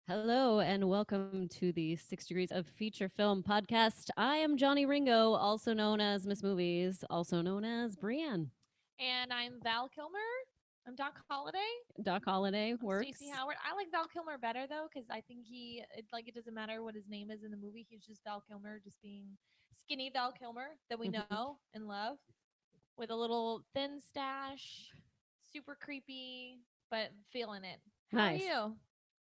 Hello and welcome to the 6 Degrees of Feature Film podcast. I am Johnny Ringo, also known as Miss Movies, also known as Brienne. And I'm Val Kilmer. I'm Doc Holliday. Doc Holliday I'm works. Stacey Howard. I like Val Kilmer better though, because I think it doesn't matter what his name is in the movie. He's just Val Kilmer, just being skinny Val Kilmer that we know and love, with a little thin stash, super creepy, but feeling it. How Nice. are you?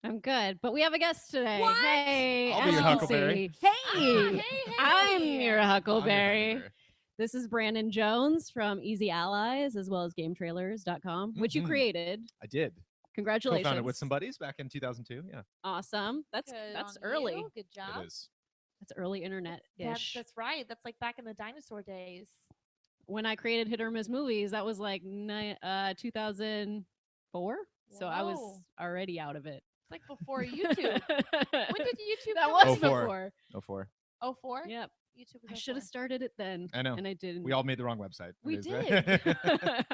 I'm good, but we have a guest today. What? Hey, I'll be your as you can Huckleberry. see. Ah, Hey, hey, I'm hey. your Huckleberry. Huckleberry. This is Brandon Jones from Easy Allies, as well as GameTrailers.com, which you Mhm. created. I did. Congratulations. Co-founded with some buddies back in 2002. Yeah, Awesome. That's Good that's on early. you. Good job. it is. That's early internet-ish. That's right. That's like back in the dinosaur days. When I created Hit or Miss Movies, that was like 2004. So I was Whoa. already out of it. It's like before YouTube. When did YouTube That come was Oh, out? four. before. Oh, four. 04? Yep. YouTube was I should have 04. started it then. I know. And I didn't. We all made the wrong website. We It is, did.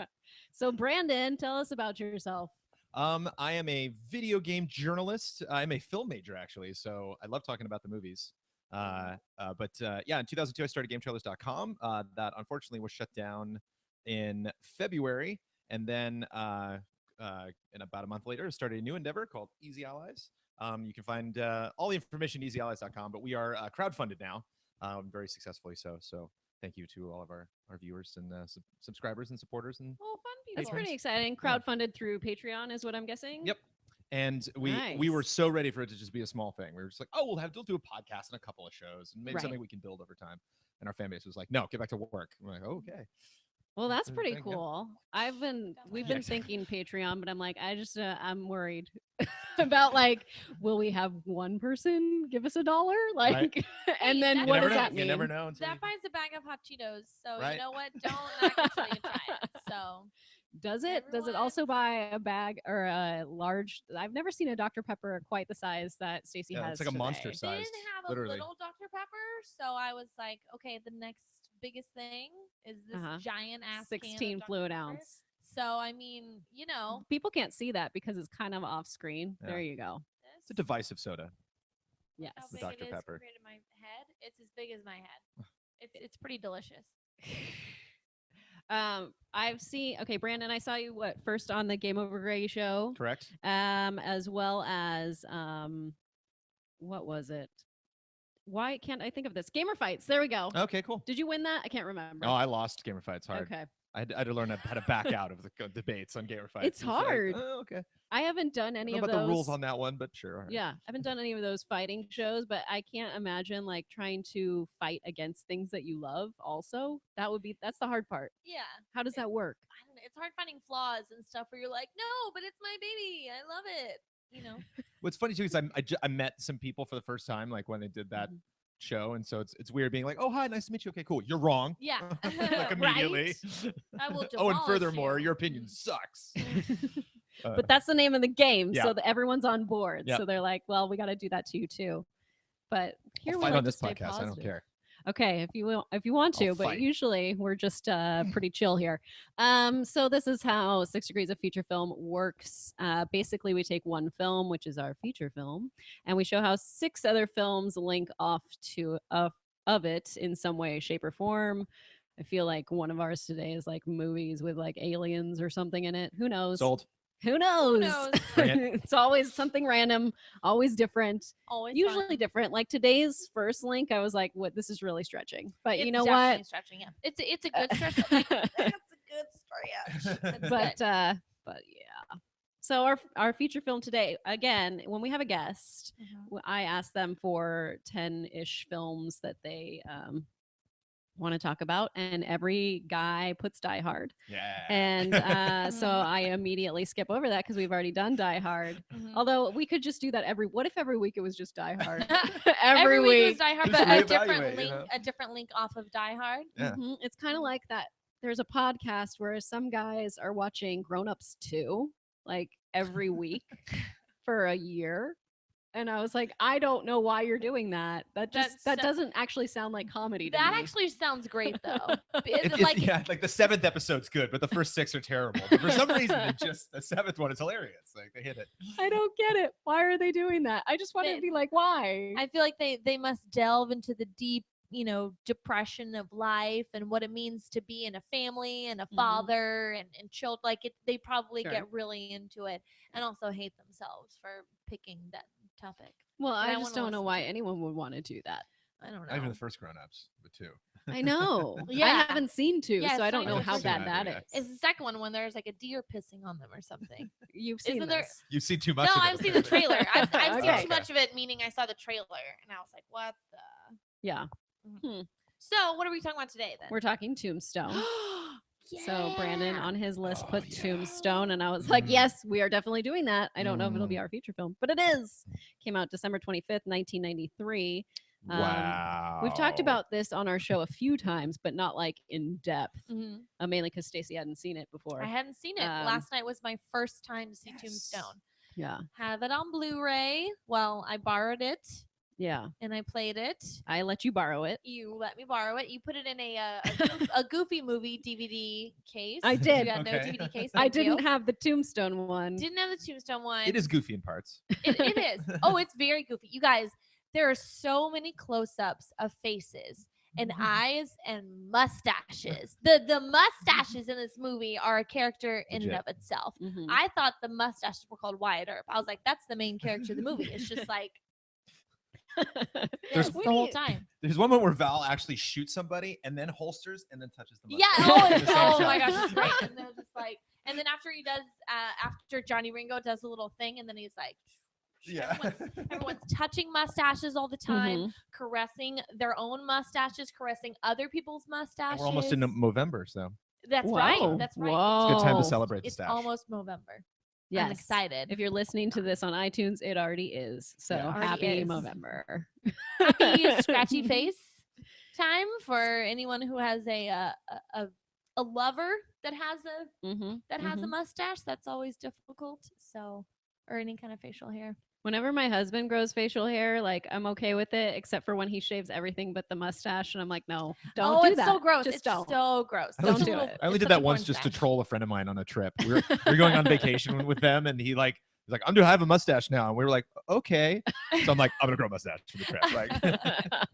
So Brandon, tell us about yourself. I am a video game journalist. I'm a film major, actually. So I love talking about the movies. Yeah, in 2002, I started GameTrailers.com. That unfortunately was shut down in February. And then in about a month later, I started a new endeavor called Easy Allies. You can find all the information at easyallies.com, but we are crowdfunded now, very successfully so. So thank you to all of our viewers and subscribers and supporters. And Oh, fun people. That's pretty exciting. Yeah. Crowdfunded through Patreon is what I'm guessing. Yep. And we Nice. were so ready for it to just be a small thing. We were just like, oh, we'll do a podcast and a couple of shows and maybe Right. something we can build over time. And our fan base was like, no, get back to work. We're like, oh, okay. Well, that's pretty Thank you. cool. We've Yeah, been exactly. thinking Patreon, but I'm like, I'm worried about like, will we have one person give us $1? Like, and then Hey, what You does never know. that You mean? never know. Until That buys a bag of hot Cheetos. So, Right. you know what? Don't knock it till you try it. So, Does it? Does it Everyone- also buy a bag or a large? I've never seen a Dr Pepper quite the size that Stacey Yeah, has. it's like a monster today. size. they Sized, didn't have a literally. little Dr. Pepper. So, I was like, okay, the next biggest thing is this giant ass 16 can of fluid Dr. Pepper. ounce. So, I mean, you know, People can't see that because it's kind of off screen. Yeah. There you go. It's a divisive soda. Yes. How The big Dr. it is Pepper. compared to my head? It's as big as my head. It's pretty delicious. I've seen. Okay, Brandon, I saw you first on the Game Over Grey show, Correct. as well as what was it? Why can't I think of this? Gamer Fights. There we go. Okay, cool. Did you win that? I can't remember. Oh, I lost Gamer Fights hard. Okay. I had to learn how to back out of the debates on Gamer Fights. It's like, hard. oh, okay. I haven't done I any don't of know about those. the rules on that one, but sure. All right. Yeah, I haven't done any of those fighting shows, but I can't imagine like trying to fight against things that you love. Also, that's the hard part. Yeah. How does that work? I don't know. It's hard finding flaws and stuff where you're like, no, but it's my baby. I love it. You know. What's funny too is I met some people for the first time, like when they did that Mhm. show, and so it's weird being like, oh, hi, nice to meet you. Okay, cool. You're wrong. Yeah. Like immediately. I will Oh, and demolish furthermore, you. your opinion sucks. But that's the name of the game, Yeah. so that everyone's on board. Yeah. So they're like, well, we got to do that to you too. But here I'll we fight like on this to stay podcast. I don't positive. care. Okay, if you want to, I'll but fight. usually we're just pretty chill here. So this is how 6 Degrees of Feature Film works. Basically, we take one film, which is our feature film, and we show how 6 other films link off to of it in some way, shape, or form. I feel like one of ours today is like movies with like aliens or something in it. Who knows? Sold. Who knows? knows? Bring it. It's always something random, always different. Always Usually fun. different. Like today's first link, I was like, "What? This is really stretching." But you It's know definitely what? Stretching, yeah. It's a good stretch. Like, that's a good story. That's but good. but yeah. So our feature film today, again, when we have a guest, I ask them for 10-ish films that they want to talk about, and every guy puts Die Hard. Yeah. And so I immediately skip over that because we've already done Die Hard. Mhm. Although we could just do that what if every week it was just Die Hard? Every week was Die Hard, Just but reevaluate, a different link off of Die Hard. Yeah. It's kind of like that. There's a podcast where some guys are watching Grown Ups 2 like every week for a year. And I was like, I don't know why you're doing that. That That's- doesn't actually sound like comedy to That me. actually sounds great though. Like the 7th episode's good, but the first 6 are terrible. But for some reason, the 7th one is hilarious. Like they hit it. I don't get it. Why are they doing that? I just want to be like, why? I feel like they must delve into the deep, depression of life and what it means to be in a family and a father and children. Like they probably Sure. get really into it and also hate themselves for picking that topic. Well, But I I just wanna don't know listen why to it. anyone would want to do that. I don't know. Not even the first grown-ups, but 2. I know. I Yeah. haven't seen 2, Yeah, so I it's don't not know even how the bad first that one. is. It's the second one when there's like a deer pissing on them or something. You've seen Isn't there- this. You've seen too much No, of it. I've seen the trailer. I've seen Okay. too much of it, meaning I saw the trailer and I was like, what the? Yeah. So what are we talking about today then? We're talking Tombstone. So Brandon Yeah. on his list Oh, put yeah. Tombstone, and I was like, Mm. yes, we are definitely doing that. I don't know if it'll be Mm. our feature film, but it is. Came out December 25th, 1993. Wow. We've talked about this on our show a few times, but not like in depth, Mhm. mainly because Stacey hadn't seen it before. I hadn't seen it. Last night was my first time to see Tombstone. Yeah. Have it on Blu-ray. Well, I borrowed it Yeah. and I played it. I let you borrow it. You let me borrow it. You put it in a Goofy movie DVD case. I did. You had no Okay. DVD case. I thank you. didn't have the Tombstone one. Didn't have the Tombstone one. It is goofy in parts. It is. Oh, it's very goofy. You guys, there are so many close-ups of faces and eyes and mustaches. The mustaches in this movie are a character in and Legit. of itself. Mhm. I thought the mustaches were called Wyatt Earp. I was like, that's the main character of the movie. It's just like There's- yes, the whole time. There's one moment where Val actually shoots somebody and then holsters and then touches the Yeah. mustache. Oh, In it's, the same oh shot. my gosh, it's great. And they're just like, and then after he does, after Johnny Ringo does a little thing, and then he's like, Yeah. everyone's touching mustaches all the time, Mhm. caressing their own mustaches, caressing other people's And mustaches. we're almost in Movember, so That's Whoa. right. That's right. Whoa. it's a good time to celebrate the It's stash. almost November. Yes. I'm excited. If you're listening to this on iTunes, it already is. So Yeah. Already happy is. November. Happy scratchy face time for anyone who has a lover that has a Mhm. mustache. That's always difficult. So, or any kind of facial hair. Whenever my husband grows facial hair, like I'm okay with it, except for when he shaves everything but the mustache, and I'm like, no, don't Oh, do it's that. so gross. Just It's don't. so gross. I Don't only do did- it. I only It's did such that a once porn just to stash. troll a friend of mine on a trip. We were going on vacation with them, and he's like, I'm gonna have a mustache now, and we were like, okay. So I'm like, I'm gonna grow a mustache for the trip. Like,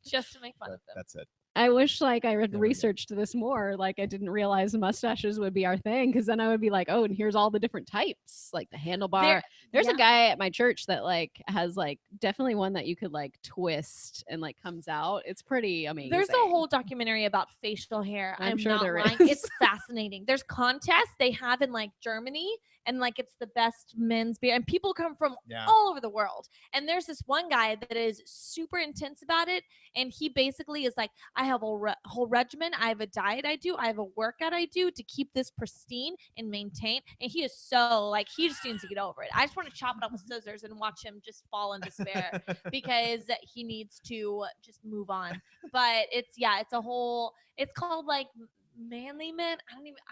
Just to make fun of them. that's it. I wish like I had There we go. researched this more. Like I didn't realize mustaches would be our thing, because then I would be like, oh, and here's all the different types, like the handlebar. There's yeah. a guy at my church that like has like definitely one that you could like twist and like comes out. It's pretty amazing. There's a whole documentary about facial hair. I'm I'm sure not there lying. is. It's fascinating. There's contests they have in like Germany, and like it's the best men's beard, and people come from Yeah. all over the world. And there's this one guy that is super intense about it, and he basically is like, I have a whole regimen. I have a diet I do. I have a workout I do to keep this pristine and maintain. And he is so like, he just needs to get over it. I just want to chop it up with scissors and watch him just fall in despair because he needs to just move on. But it's a whole. It's called like Manly Men.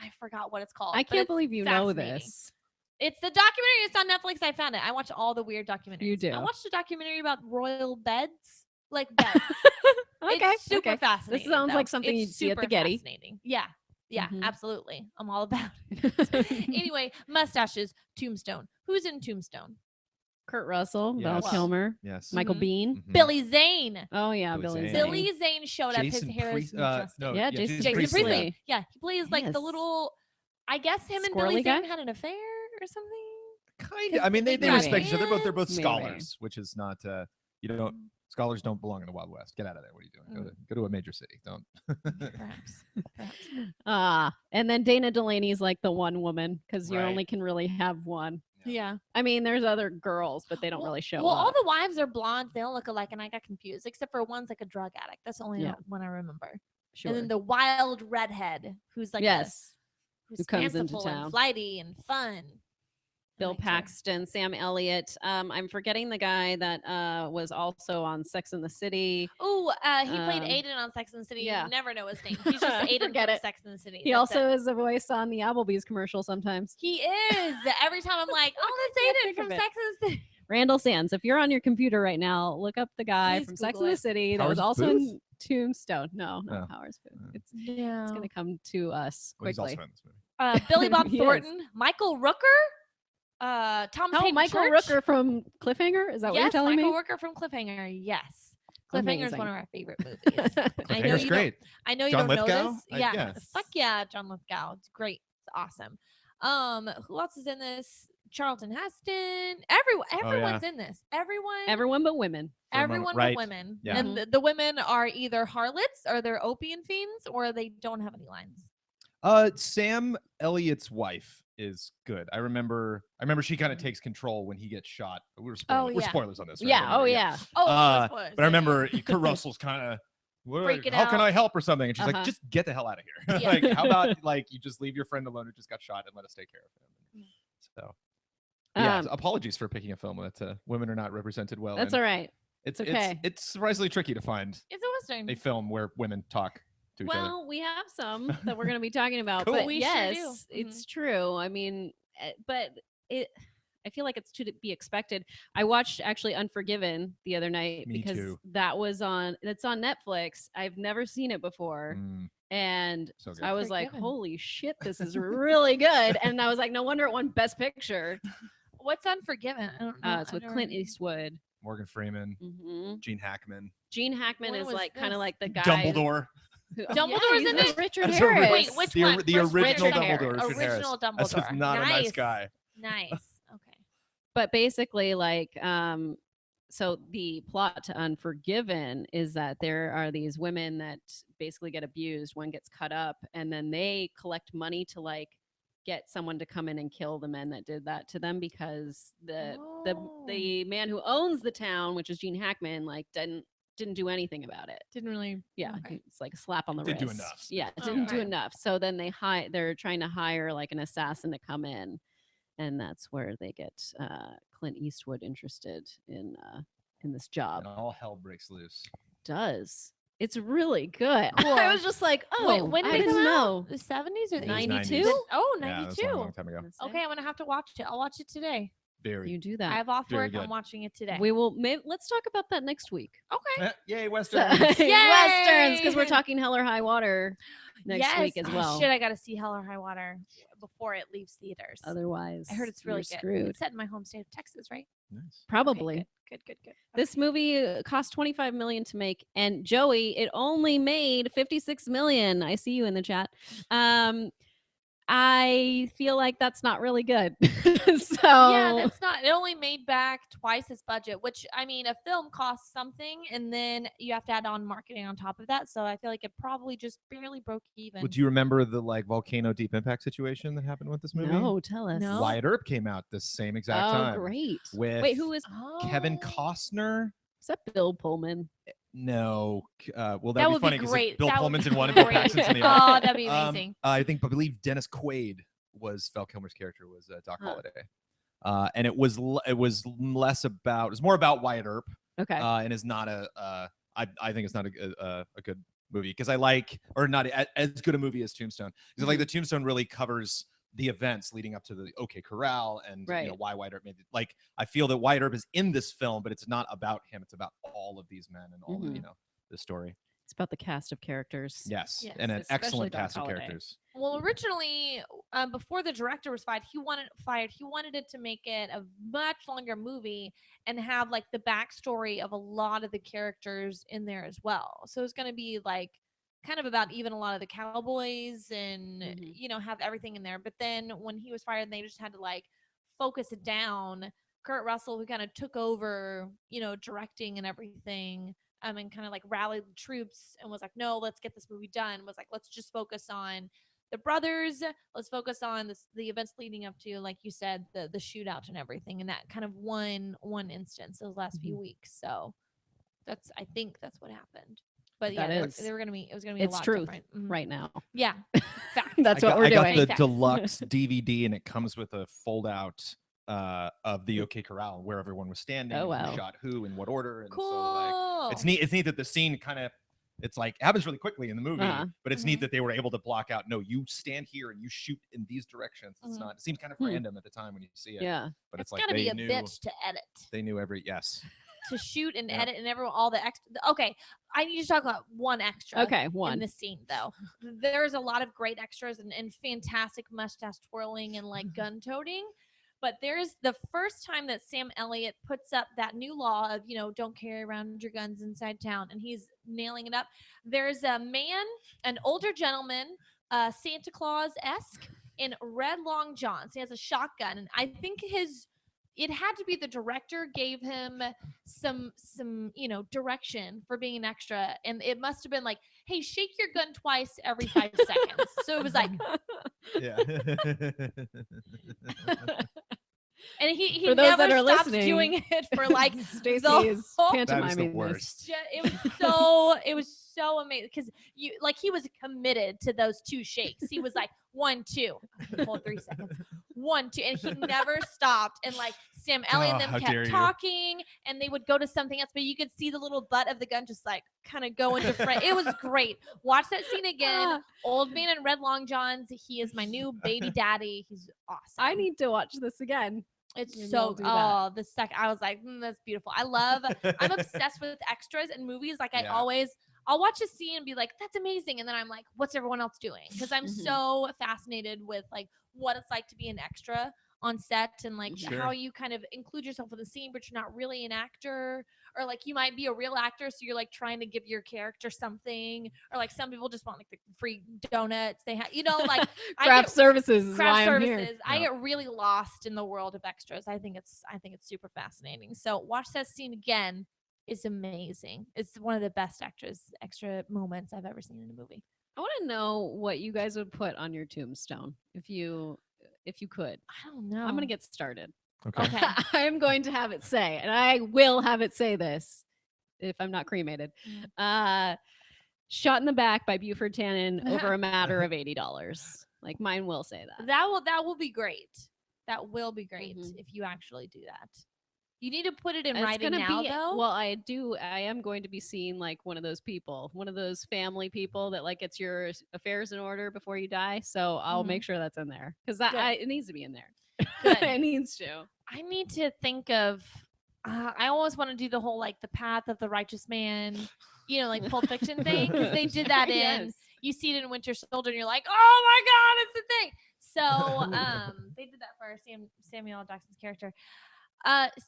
I forgot what it's called. I but can't it's believe you know fascinating. this. It's the documentary. It's on Netflix. I found it. I watch all the weird documentaries. You do. I watched a documentary about royal beds, like beds. Okay. It's super okay. fascinating. sounds though. like something It's you'd see at the super Getty. fascinating. Yeah. Yeah, Mhm. absolutely. I'm all about it. Anyway, mustaches, Tombstone. Who's in Tombstone? Kurt Russell, Val Yes. Kilmer, Yes. Michael Mhm. Bean. Mhm. Billy Zane. Oh yeah, Billy Billy Zane. Zane. Billy Zane showed up. Jason His hair is Priest- majestic. no, Yeah, Jason Jason Priestley. Priestley. Yeah, he plays like the Yes. little. I guess him and Squirrely Billy Zane guy? had an affair or something. Kind of. I mean, they Maybe. respect each other. They're both Maybe. scholars, which is not. You don't. Scholars don't belong in the Wild West. Get out of there. What are you doing? Go to a major city. Don't. Perhaps. And then Dana Delaney's like the one woman, because you Right. only can really have one. Yeah. I mean, there's other girls, but they don't Well- really show Well, up. all the wives are blonde. They all look alike, and I got confused, except for one's like a drug addict. That's the only Yeah. one I remember. Sure. And then the wild redhead, who's like yes. who's Who comes into fanciful town. and flighty and fun. I Bill liked her. Paxton, Sam Elliott. I'm forgetting the guy that was also on Sex and the City. Oh, he played Um, Aiden on Sex and the City. yeah. You never know his name. He's just Aiden Forget from it. Sex and the City. He That's also it. is a voice on the Applebee's commercial sometimes. He is. Every time I'm like, oh, can't that's Aiden think from of it. Sex and the City. Randall Sands. If you're on your computer right now, look up the guy Please from Sex Google and the it. City that Powers was also Booth? in Tombstone. No, not Oh. Powers Booth. Oh. It's Yeah. gonna come to us Well, he's quickly. also in this movie. Billy Bob He is. Thornton, Michael Rooker, Tom Oh, Hayden Michael Church. Rooker from Cliffhanger? Is that what you're Yes, telling Michael me? Rooker from Cliffhanger. Yes. Cliffhanger is Amazing. one of our favorite movies. I know Cliffhanger's you great. I know you John don't know Lithgow? this. I Yeah. guess. Fuck yeah, John Lithgow. It's great. It's awesome. Who else is in this? Charlton Heston. Everyone's in this. Everyone but women. For a moment, Everyone right. but women. Yeah. And the women are either harlots or they're opium fiends or they don't have any lines. Sam Elliott's wife is good. I remember she kind of takes control when he gets shot. We're yeah. spoilers on this, right? Yeah. Remember, Oh yeah. Oh, spoilers. But I remember Kurt Russell's kind of Freaking how can out. I help or something? And she's like, Uh-huh. just get the hell out of here. Yeah. Like, how about like you just leave your friend alone who just got shot and let us take care of him. So yeah, apologies for picking a film that women are not represented well. That's in. all right. It's okay. It's surprisingly tricky to find It's a Western. a film where women talk to each other. Well, we have some that we're going to be talking about, Cool. but We sure yes, do. it's true. I mean, but I feel like it's to be expected. I watched actually Unforgiven the other night Me because too. it's on Netflix. I've never seen it before. And So good. I was like, Unforgiven. holy shit, this is really good. And I was like, no wonder it won Best Picture. What's Unforgiven? I don't know. It's with Clint Eastwood. Morgan Freeman, hmm Gene Hackman, Gene Hackman When is was like kind this? of like the guy. Dumbledore. Dumbledore's he's in with it? Richard That's Harris. Wait, which the, one? The First original Richard Dumbledore. Harris. Richard Harris. Original That's Dumbledore. just not a nice Nice. guy. Nice. Okay. But basically, like, so the plot to Unforgiven is that there are these women that basically get abused. One gets cut up, and then they collect money to like get someone to come in and kill the men that did that to them because the man who owns the town, which is Gene Hackman, like didn't do anything about it. Didn't really. Yeah, Okay. it's like a slap on the Didn't wrist. do enough. Yeah, it didn't do Okay. enough. So then they're trying to hire like an assassin to come in, and that's where they get Clint Eastwood interested in this job. And all hell breaks loose. It's really good. Cool. I was just like, oh, Wait, when did I it didn't come know. out? The 70s or the 92? 90s. Oh, Yeah, that was 92. a long time ago. Okay, I'm gonna have to watch it. I'll watch it today. Very. You do I that. have off Very work. good. I'm watching it today. We will. Let's talk about that next week. Okay. Yay, So- Western. Westerns, because we're Yay! talking Hell or High Water next week as Oh, well. shit, I gotta see Hell or High Water before it leaves theaters. Otherwise, I heard it's really you're good. screwed. It's set in my home state of Texas, right? Nice. Probably. Okay, good. This movie cost $25 million to make, and Joey, it only made $56 million. I see you in the chat. I feel like that's not really good. So Yeah, that's not. It only made back twice its budget, which I mean, a film costs something, and then you have to add on marketing on top of that. So I feel like it probably just barely broke even. Well, do you remember the like volcano deep impact situation that happened with this movie? no, tell us. No. Wyatt Earp came out the same exact Oh, time. great. With Wait, who is Kevin Oh. Costner? is that? Bill Pullman. No. Well, That that'd would be funny be because great. Bill That would Pullman's be in one and Bill great. Paxton's in the other. Oh, that'd be amazing. I believe Dennis Quaid was Val Kilmer's character was Doc Huh. Holliday, and it was less about it was more about Wyatt Earp, Okay. and is not I think it's not a good movie because I like or not as good a movie as Tombstone because like the Tombstone really covers the events leading up to the OK Corral and you know, Right. why Wyatt Earp made it. Like I feel that Wyatt Earp is in this film, but it's not about him. It's about all of these men and all of, you know, the story. It's about the cast of characters. Yes, Yes, and an especially excellent Doc cast of Holliday. characters. Well, originally, before the director was fired, he wanted it to make it a much longer movie and have like the backstory of a lot of the characters in there as well. So it's going to be like kind of about even a lot of the cowboys and Mhm. you know have everything in there. But then when he was fired, they just had to like focus it down. Kurt Russell, who kind of took over, you know, directing and everything. And kind of like rallied the troops and was like, no, let's get this movie done. Was like, let's just focus on the brothers. Let's focus on the events leading up to, like you said, the shootout and everything, and that kind of one instance those last few weeks. So I think that's what happened. But That yeah, is. it was gonna be It's a lot truth different. Mhm. right now. Yeah, fact. That's what we're I got doing. the Facts. deluxe DVD, and it comes with a fold out of the OK Corral where everyone was standing, Oh, and wow. who shot who in what order, and Cool. so like it's neat. It's neat that the scene kind of It's like it happens really quickly in the movie, Uh-huh. but it's neat that they were able to block out. No, you stand here and you shoot in these directions. It's not. It seems kind of random at the time when you see it. Yeah. But it's It's like gotta be they a knew. bitch to edit. They knew every yes. To shoot and Yeah. edit and everyone all the extra. Okay, I need to talk about one extra. Okay, In one. this scene though, there's a lot of great extras and fantastic mustache twirling and like gun toting. But there's the first time that Sam Elliott puts up that new law of, don't carry around your guns inside town, and he's nailing it up. There's a man, an older gentleman, Santa Claus-esque, in red long johns. He has a shotgun, and I think it had to be the director gave him some direction for being an extra, and it must have been like, hey, shake your gun twice every 5 seconds. So it was like, Yeah. and he For those never that are stopped listening, doing it for like Stacey the is whole- pantomiming worst. this. it was so amazing because he was committed to those 2 shakes. He was like 1, 2, hold 3 seconds, 1, 2, and he never stopped. And like Sam Elliott and how them dare kept you. talking, and they would go to something else, but you could see the little butt of the gun just like kind of go into frame. It was great. Watch that scene again. Old man in red long johns. He is my new baby daddy. He's awesome. I need to watch this again. It's Maybe so I'll do that. the second I was like, that's beautiful. I'm obsessed with extras in movies. Like Yeah. I'll watch a scene and be like, that's amazing, and then I'm like, what's everyone else doing? Because I'm Mhm. so fascinated with like what it's like to be an extra on set, and like Sure. how you kind of include yourself in the scene, but you're not really an actor, or like you might be a real actor, so you're like trying to give your character something, or like some people just want like the free donuts they have, like Craft services is craft why I'm services. here. I Yeah. get really lost in the world of extras. I think it's super fascinating. So watch that scene again. It's amazing. It's one of the best extra moments I've ever seen in a movie. I want to know what you guys would put on your tombstone if you could. I don't know. I'm gonna get started. Okay. okay. I'm going to have it say, and I will have it say this if I'm not cremated. Shot in the back by Buford Tannen over a matter of $80. Like mine will say that. That will be great. That will be great Mhm. if you actually do that. You need to put it in It's writing gonna now, be though. well. I am going to be seeing like one of those people, one of those family people that like gets your affairs in order before you die. So I'll make sure that's in there because Good. it needs to be in there. Good. It needs to. I need to think of. I always want to do the whole like the path of the righteous man, like Pulp Fiction thing, because they did that in. Yes. You see it in Winter Soldier, and you're like, oh my god, it's a thing. So they did that for Samuel L. Jackson's character.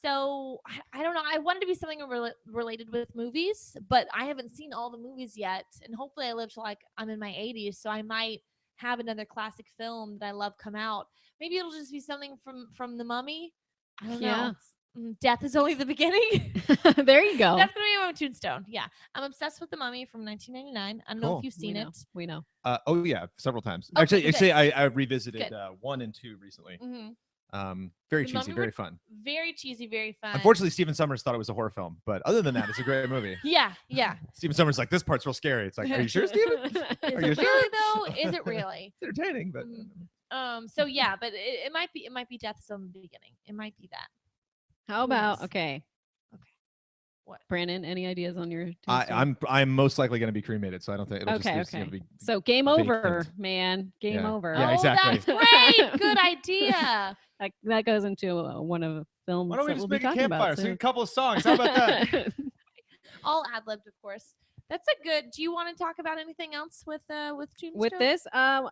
So I don't know. I wanted to be something related with movies, but I haven't seen all the movies yet, and hopefully I live till like I'm in my 80s, so I might have another classic film that I love come out. Maybe it'll just be something from The Mummy. I don't know. Death is only the beginning. There you go. That's gonna be my Tombstone. Yeah, I'm obsessed with The Mummy from 1999. I don't know Cool. if you've seen it. We know. Oh yeah, several times. Okay, Actually, I revisited Good. 1 and 2 recently. Mm-hmm. Very The cheesy, Mummy very would- fun. Very cheesy, very fun. Unfortunately, Stephen Sommers thought it was a horror film, but other than that, it's a great movie. Yeah. Stephen Sommers like, this part's real scary. It's like, are you sure, Stephen? Is Are you it sure? really though? Is it really? It's entertaining, but So yeah, but it might be Death is on the beginning. It might be that. How about knows? okay? What? Brandon, any ideas on your tombstone? I'm most likely going to be creating it, so I don't think it'll Okay, just okay. be So game vacant. over, man. Game Yeah. over. Yeah, Oh, exactly. that's great. Good idea. That goes into one of the films. Why don't we that just we'll make be a talking campfire, about sing a soon. couple of songs? How about that? All ad-libbed, of course. That's a good. Do you want to talk about anything else with Tombstone? With this,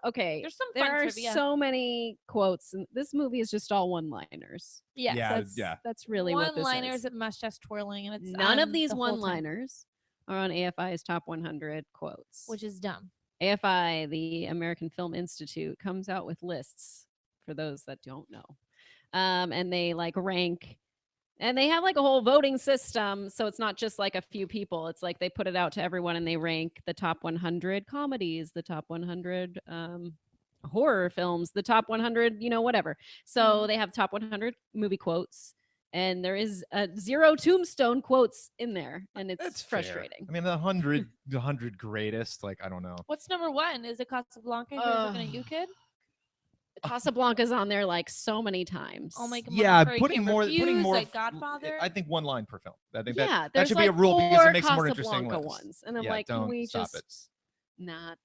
okay. There's some There fun are trivia. so many quotes, and this movie is just all one-liners. Yes. Yeah. That's really what this One-liners is. and mustache twirling, and it's None of on these the whole time, one-liners are on AFI's top 100 quotes. which is dumb. AFI, the American Film Institute, comes out with lists for those that don't know. And they like rank, and they have like a whole voting system. So it's not just like a few people. It's like they put it out to everyone and they rank the top 100 comedies, the top 100 horror films, the top 100, whatever. So they have top 100 movie quotes. And there is 0 Tombstone quotes in there, and it's That's fair. frustrating. I mean, the 100 greatest, like, I don't know. What's number one? Is it Casablanca? Who's looking at you, kid? Casablanca's on there like so many times. I'll make him Yeah, offer he putting can't more, refuse, like f- Godfather. I think one line per film. I think Yeah, that there's should be a like rule because it 4 makes it more interesting. Casablanca ones. And I'm Yeah, like, can don't we stop it. just not?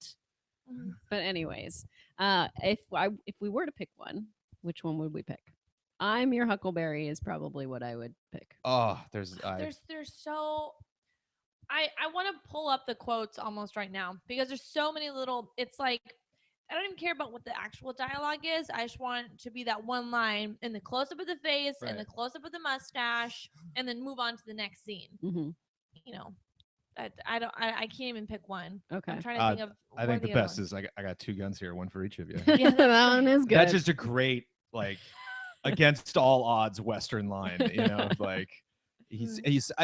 Mhm. But anyways, if we were to pick one, which one would we pick? I'm Your Huckleberry is probably what I would pick. Oh, There's so I want to pull up the quotes almost right now because there's so many little. It's like I don't even care about what the actual dialogue is. I just want to be that one line in the close up of the face and the Right. close up of the mustache, and then move on to the next scene. Hmm. You know, I can't even pick one. Okay. I'm trying to think of. I think the best is I got 2 guns here, one for each of you. Yeah, that one is good. That's just a great like against all odds Western line. You know, like he's.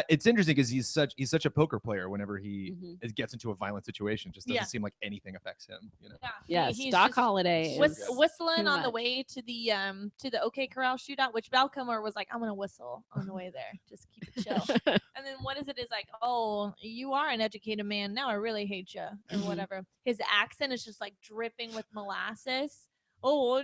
It's interesting because he's such a poker player. Whenever he gets into a violent situation, just doesn't seem like anything affects him. You know. Yeah, he's Stock just Holiday Whis- is whistling too on the much. way to the OK Corral shootout, which Val Kilmer was like, I'm gonna whistle on the way there, just keep it chill. And then what is it? Is like, oh, you are an educated man now. I really hate you, or whatever. His accent is just like dripping with molasses. Oh,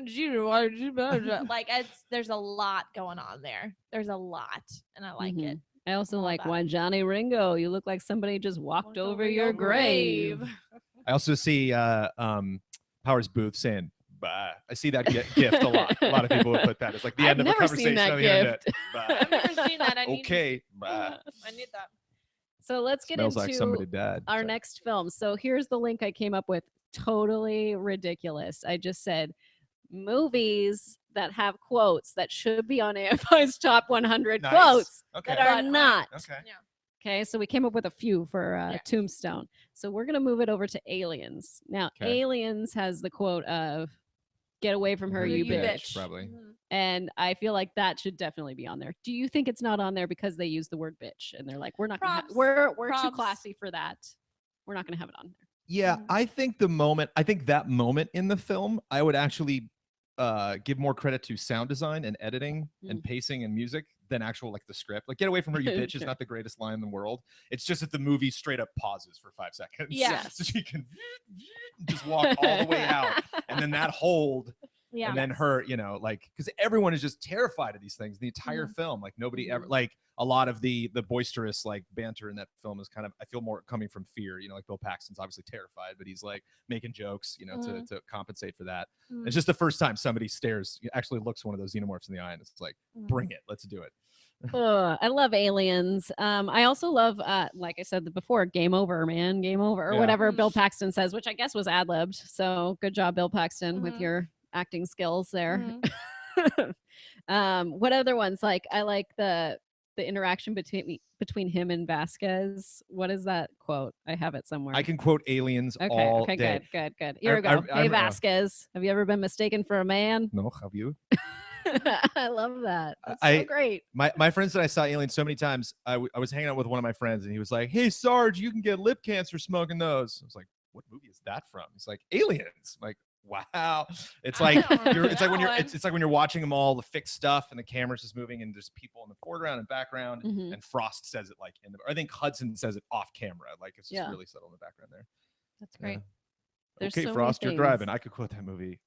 like there's a lot going on there. There's a lot, and I like it. I also I'm all like about why Johnny Ringo. You look like somebody just walked over your grave. I also see Powers Booth saying, "Bah." I see that gift a lot. A lot of people would put that as like the I've end of a never seen conversation that on the internet. gift. Bah. I've never seen that. I need Okay, bah. I need that. So let's get Smells into like somebody died. our Sorry. next film. So here's the link I came up with. Totally ridiculous. I just said movies that have quotes that should be on AFI's top 100 Nice. quotes Okay. that are But not. Okay. Yeah. Okay, so we came up with a few for Yeah. Tombstone. So we're gonna move it over to Aliens. Now, Okay. Aliens has the quote of "Get away from her, You you bitch." Probably. Mhm. And I feel like that should definitely be on there. Do you think it's not on there because they use the word bitch and they're like, we're not gonna Props. we're too Props. classy for that. We're not gonna have it on there. Yeah, Mhm. I think that moment in the film, I would actually give more credit to sound design and editing and pacing and music than actual like the script. Like "Get away from her, you bitch" is Sure. not the greatest line in the world. It's just that the movie straight up pauses for 5 seconds. Yeah. So she can just walk all the way out, and then that hold. Yeah. And then her, you know, like, because everyone is just terrified of these things the entire film. Like nobody ever, like a lot of the boisterous like banter in that film is kind of, I feel more coming from fear. You know, like Bill Paxton's obviously terrified, but he's like making jokes, you know, to compensate for that. It's just the first time somebody actually looks one of those xenomorphs in the eye, and it's like, bring it, let's do it. I love Aliens. I also love, like I said before, game over, man, game over, or Yeah. whatever Bill Paxton says, which I guess was ad-libbed. So good job, Bill Paxton, with your acting skills there. What other ones? Like I like the interaction between him and Vasquez. What is that quote? I have it somewhere. I can quote Aliens all okay, day. good. Here we go. Hey Vasquez, have you ever been mistaken for a man? No, have you? I love that. That's so great. My friend said I saw Aliens so many times. I was hanging out with one of my friends, and he was like, "Hey Sarge, you can get lip cancer smoking those." I was like, "What movie is that from?" He's like, "Aliens." I'm like, wow. It's like it's like when you're watching them all, the fixed stuff, and the camera's just moving, and there's people in the foreground and background, and Frost says it like I think Hudson says it off camera, like it's just really subtle in the background there. That's great. Yeah. Okay, so Frost, you're driving. I could quote that movie.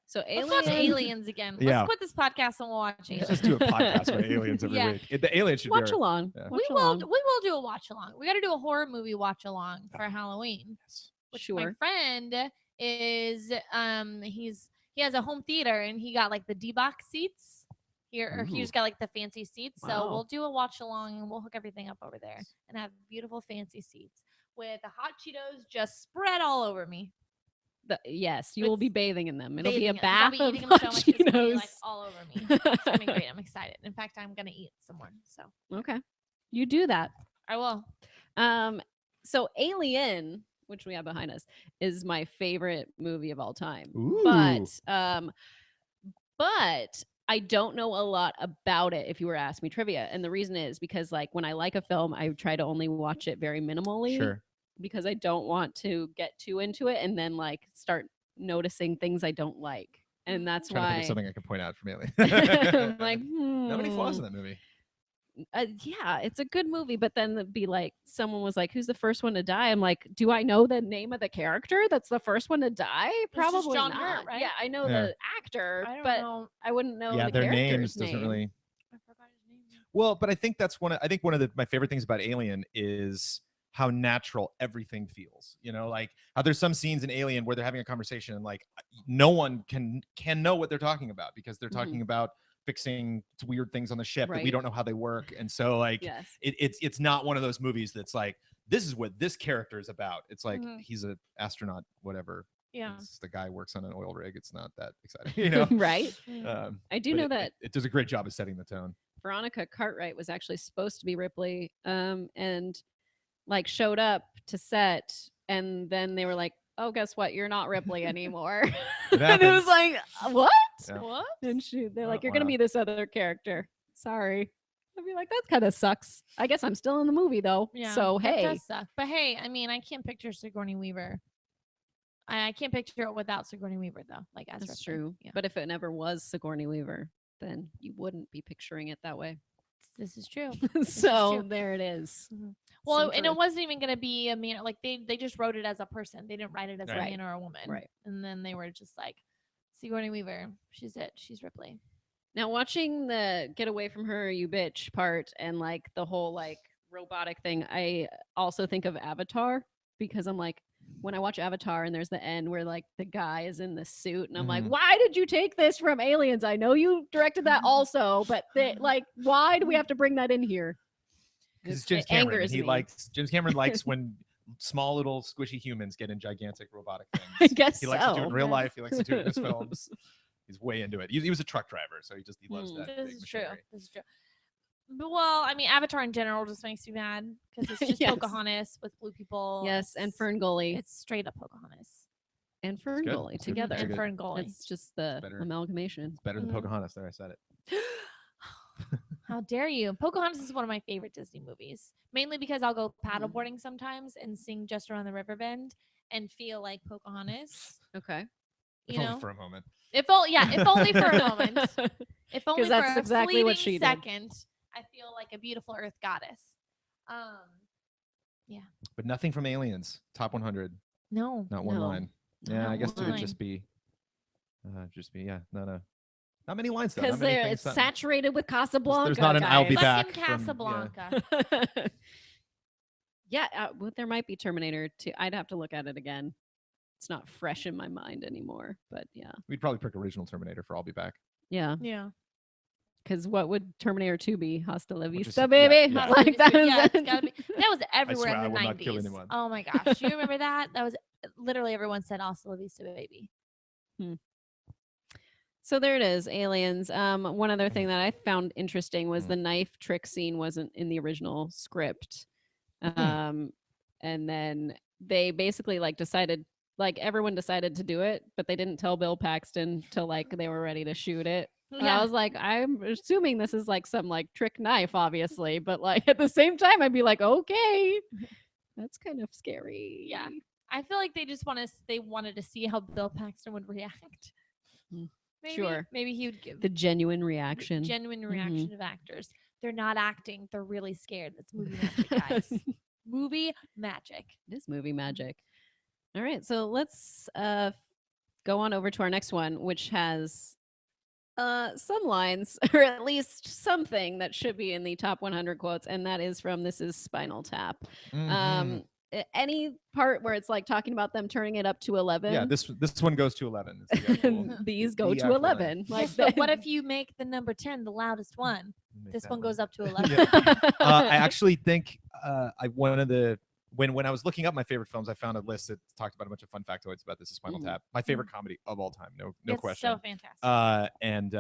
So Let's watch Aliens again. Let's quit this podcast and we'll watch Aliens. Let's just do a podcast about Aliens every week. The Aliens should watch along. Yeah. We will do a watch along. We got to do a horror movie watch along for Halloween. Which my friend is he has a home theater and he got like the D-box seats here, or he just got like the fancy seats. So we'll do a watch along and we'll hook everything up over there and have beautiful fancy seats with the hot Cheetos just spread all over me. Yes, you will be bathing in them. It'll be a I'll bath be of eating them so much, it's gonna be, Cheetos. like, all over me. It's gonna be great. I'm excited. In fact, I'm gonna eat some more. So okay, you do that. I will. So Alien, which we have behind us, is my favorite movie of all time. Ooh. But I don't know a lot about it if you were to ask me trivia. And the reason is because like when I like a film, I try to only watch it very minimally. Sure. Because I don't want to get too into it and then like start noticing things I don't like. And that's I'm trying to think why of something I can point out from Alien. I'm like, How many flaws in that movie? Yeah, it's a good movie, but then it'd be like someone was like, "Who's the first one to die?" I'm like, "Do I know the name of the character that's the first one to die?" just Probably John not. Hurt, right? Yeah, I know Yeah. the actor, I don't but know. I wouldn't know Yeah, the their character's names doesn't name. really. I forgot his name. Well, but I think that's one. I think one of my favorite things about Alien is how natural everything feels. You know, like how there's some scenes in Alien where they're having a conversation and like no one can know what they're talking about because they're talking about fixing weird things on the ship that we Right. don't know how they work. And so like Yes. it's not one of those movies that's like this is what this character is about. It's like Mhm. he's an astronaut, whatever. Yeah. It's the guy works on an oil rig. It's not that exciting, you know. Right. I do But know it, that it does a great job of setting the tone. Veronica Cartwright was actually supposed to be Ripley, and like showed up to set, and then they were like, "Oh, guess what? You're not Ripley anymore." It And it was happens. like, "What?" Yeah. What? And they're like, Oh, "You're gonna wow. be this other character." Sorry. I'd be like, "That kind of sucks." I guess I'm still in the movie though. Yeah. So that hey, does suck. But hey, I mean, I can't picture Sigourney Weaver. I can't picture it without Sigourney Weaver though. Like as that's Ripley. true. Yeah. But if it never was Sigourney Weaver, then you wouldn't be picturing it that way. This is true. So true. there it is. Well, Some and truth. it wasn't even gonna be a man. Like they just wrote it as a person. They didn't write it as a Right. man or a woman. Right. And then they were just like, Sigourney Weaver. She's it. She's Ripley. Now watching the "Get Away from Her, You Bitch" part and like the whole like robotic thing, I also think of Avatar because I'm like, when I watch Avatar and there's the end where like the guy is in the suit and I'm like, Mhm. why did you take this from Aliens? I know you directed that also, but like, why do we have to bring that in here? Because it's It James Cameron. angers And me. James Cameron likes when small little squishy humans get in gigantic robotic things. I guess He likes to do it in so. real Yes. life. He likes to do it in his films. He's way into it. He was a truck driver, so he loves that This big is true. machinery. This is true. But, well, I mean, Avatar in general just makes me mad because it's just Yes. Pocahontas with blue people. Yes, and It's- Fern Gully It's straight up Pocahontas. and Fern good. Gully It's good. together. It's And good. Fern Gully. It's just the better. amalgamation. It's better than Mhm. Pocahontas. There, I said it. How dare you? Pocahontas is one of my favorite Disney movies, mainly because I'll go Mm-hmm. paddleboarding sometimes and sing Just Around the River Bend and feel like Pocahontas. Okay. If You only know, for a moment. if only for a moment, if only for that's a exactly what fleeting she did. second, I feel like a beautiful Earth goddess. But nothing from Aliens. Top 100. No, Not one No. line. Yeah, Not I guess one it would line. just be. Not many lines though. Because Not many it's things. saturated with Casablanca. There's not an "I'll be guys. fucking back" from- Casablanca. Yeah, well, there might be Terminator 2. I'd have to look at it again. It's not fresh in my mind anymore, but yeah. We'd probably pick original Terminator for "I'll be back." Yeah, Yeah. because what would Terminator 2 be? Hasta la Which is- vista, yeah, baby. yeah. Like that. Yeah, it's gotta be. That was everywhere swear in I the will not kill 90s. anyone. Oh my gosh. Do you remember that? That was literally everyone said "Hasta la vista, baby." So there it is, Aliens. One other thing Mhm. that I found interesting was Mhm. the knife trick scene wasn't in the original script. And then they basically everyone decided to do it, but they didn't tell Bill Paxton till like they were ready to shoot it. And I was like, I'm assuming this is like some like trick knife, obviously, but like at the same time, I'd be like, okay, that's kind of scary. Yeah. I feel like they just wanted to see how Bill Paxton would react. Mm. Maybe, Sure. Maybe he would give The genuine reaction. genuine reaction of actors. They're not acting. They're really scared. That's movie magic, guys. Movie magic. It is movie magic. All right, so let's go on over to our next one, which has some lines, or at least something that should be in the top 100 quotes, and that is from This Is Spinal Tap. Mhm. Any part where it's like talking about them turning it up to 11. Yeah, this one goes to 11. It's the actual- These the go to actual 11. Like Yes, but what if you make the number 10 the loudest one? Make This that one goes up to Yeah. 11. I actually think when I was looking up my favorite films, I found a list that talked about a bunch of fun factoids about This Is Spinal Mhm. Tap. My favorite comedy of all time, no It's question. so fantastic. And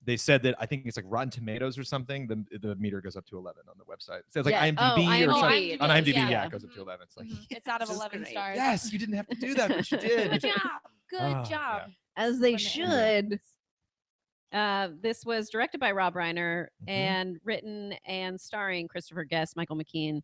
they said that I think it's like Rotten Tomatoes or something. The meter goes up to 11 on the website. So it's like Yeah. IMDb Oh, or IMDb. something. On IMDb, Yeah. yeah, it goes up to 11. It's like It's out of This is 11 great. stars. yes, you didn't have to do that, but you did. Good job. Good Oh, job. yeah. As they Bananas. should. This was directed by Rob Reiner Mhm. and written and starring Christopher Guest, Michael McKean,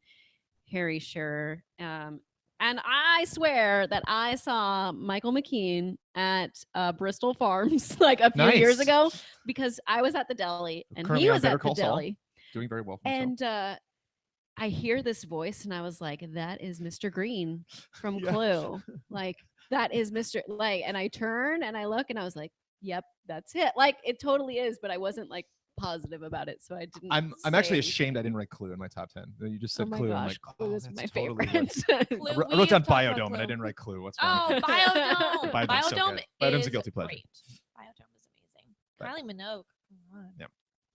Harry Shearer. And I swear that I saw Michael McKean at Bristol Farms like a few years Nice. ago because I was at the deli and Currently he on was Better at the Call Saul. deli. doing very well for himself. And I hear this voice, and I was like, "That is Mr. Green from Yeah. Clue." Like, that is Mr. Like, and I turn and I look, and I was like, "Yep, that's it." Like, it totally is, but I wasn't like positive about it, so I didn't. I'm say actually anything. ashamed I didn't write Clue in my top 10. You just said Oh my Clue. I'm gosh, like, Clue oh, is that's my totally favorite. Clue, I wrote we've down talked about Biodome, and I Clue. didn't write Clue. What's wrong? Oh, Biodome. Biodome's so Biodome good. Biodome's a is guilty pleasure. great. Biodome is amazing. But- Kylie Minogue. Come on. Yeah.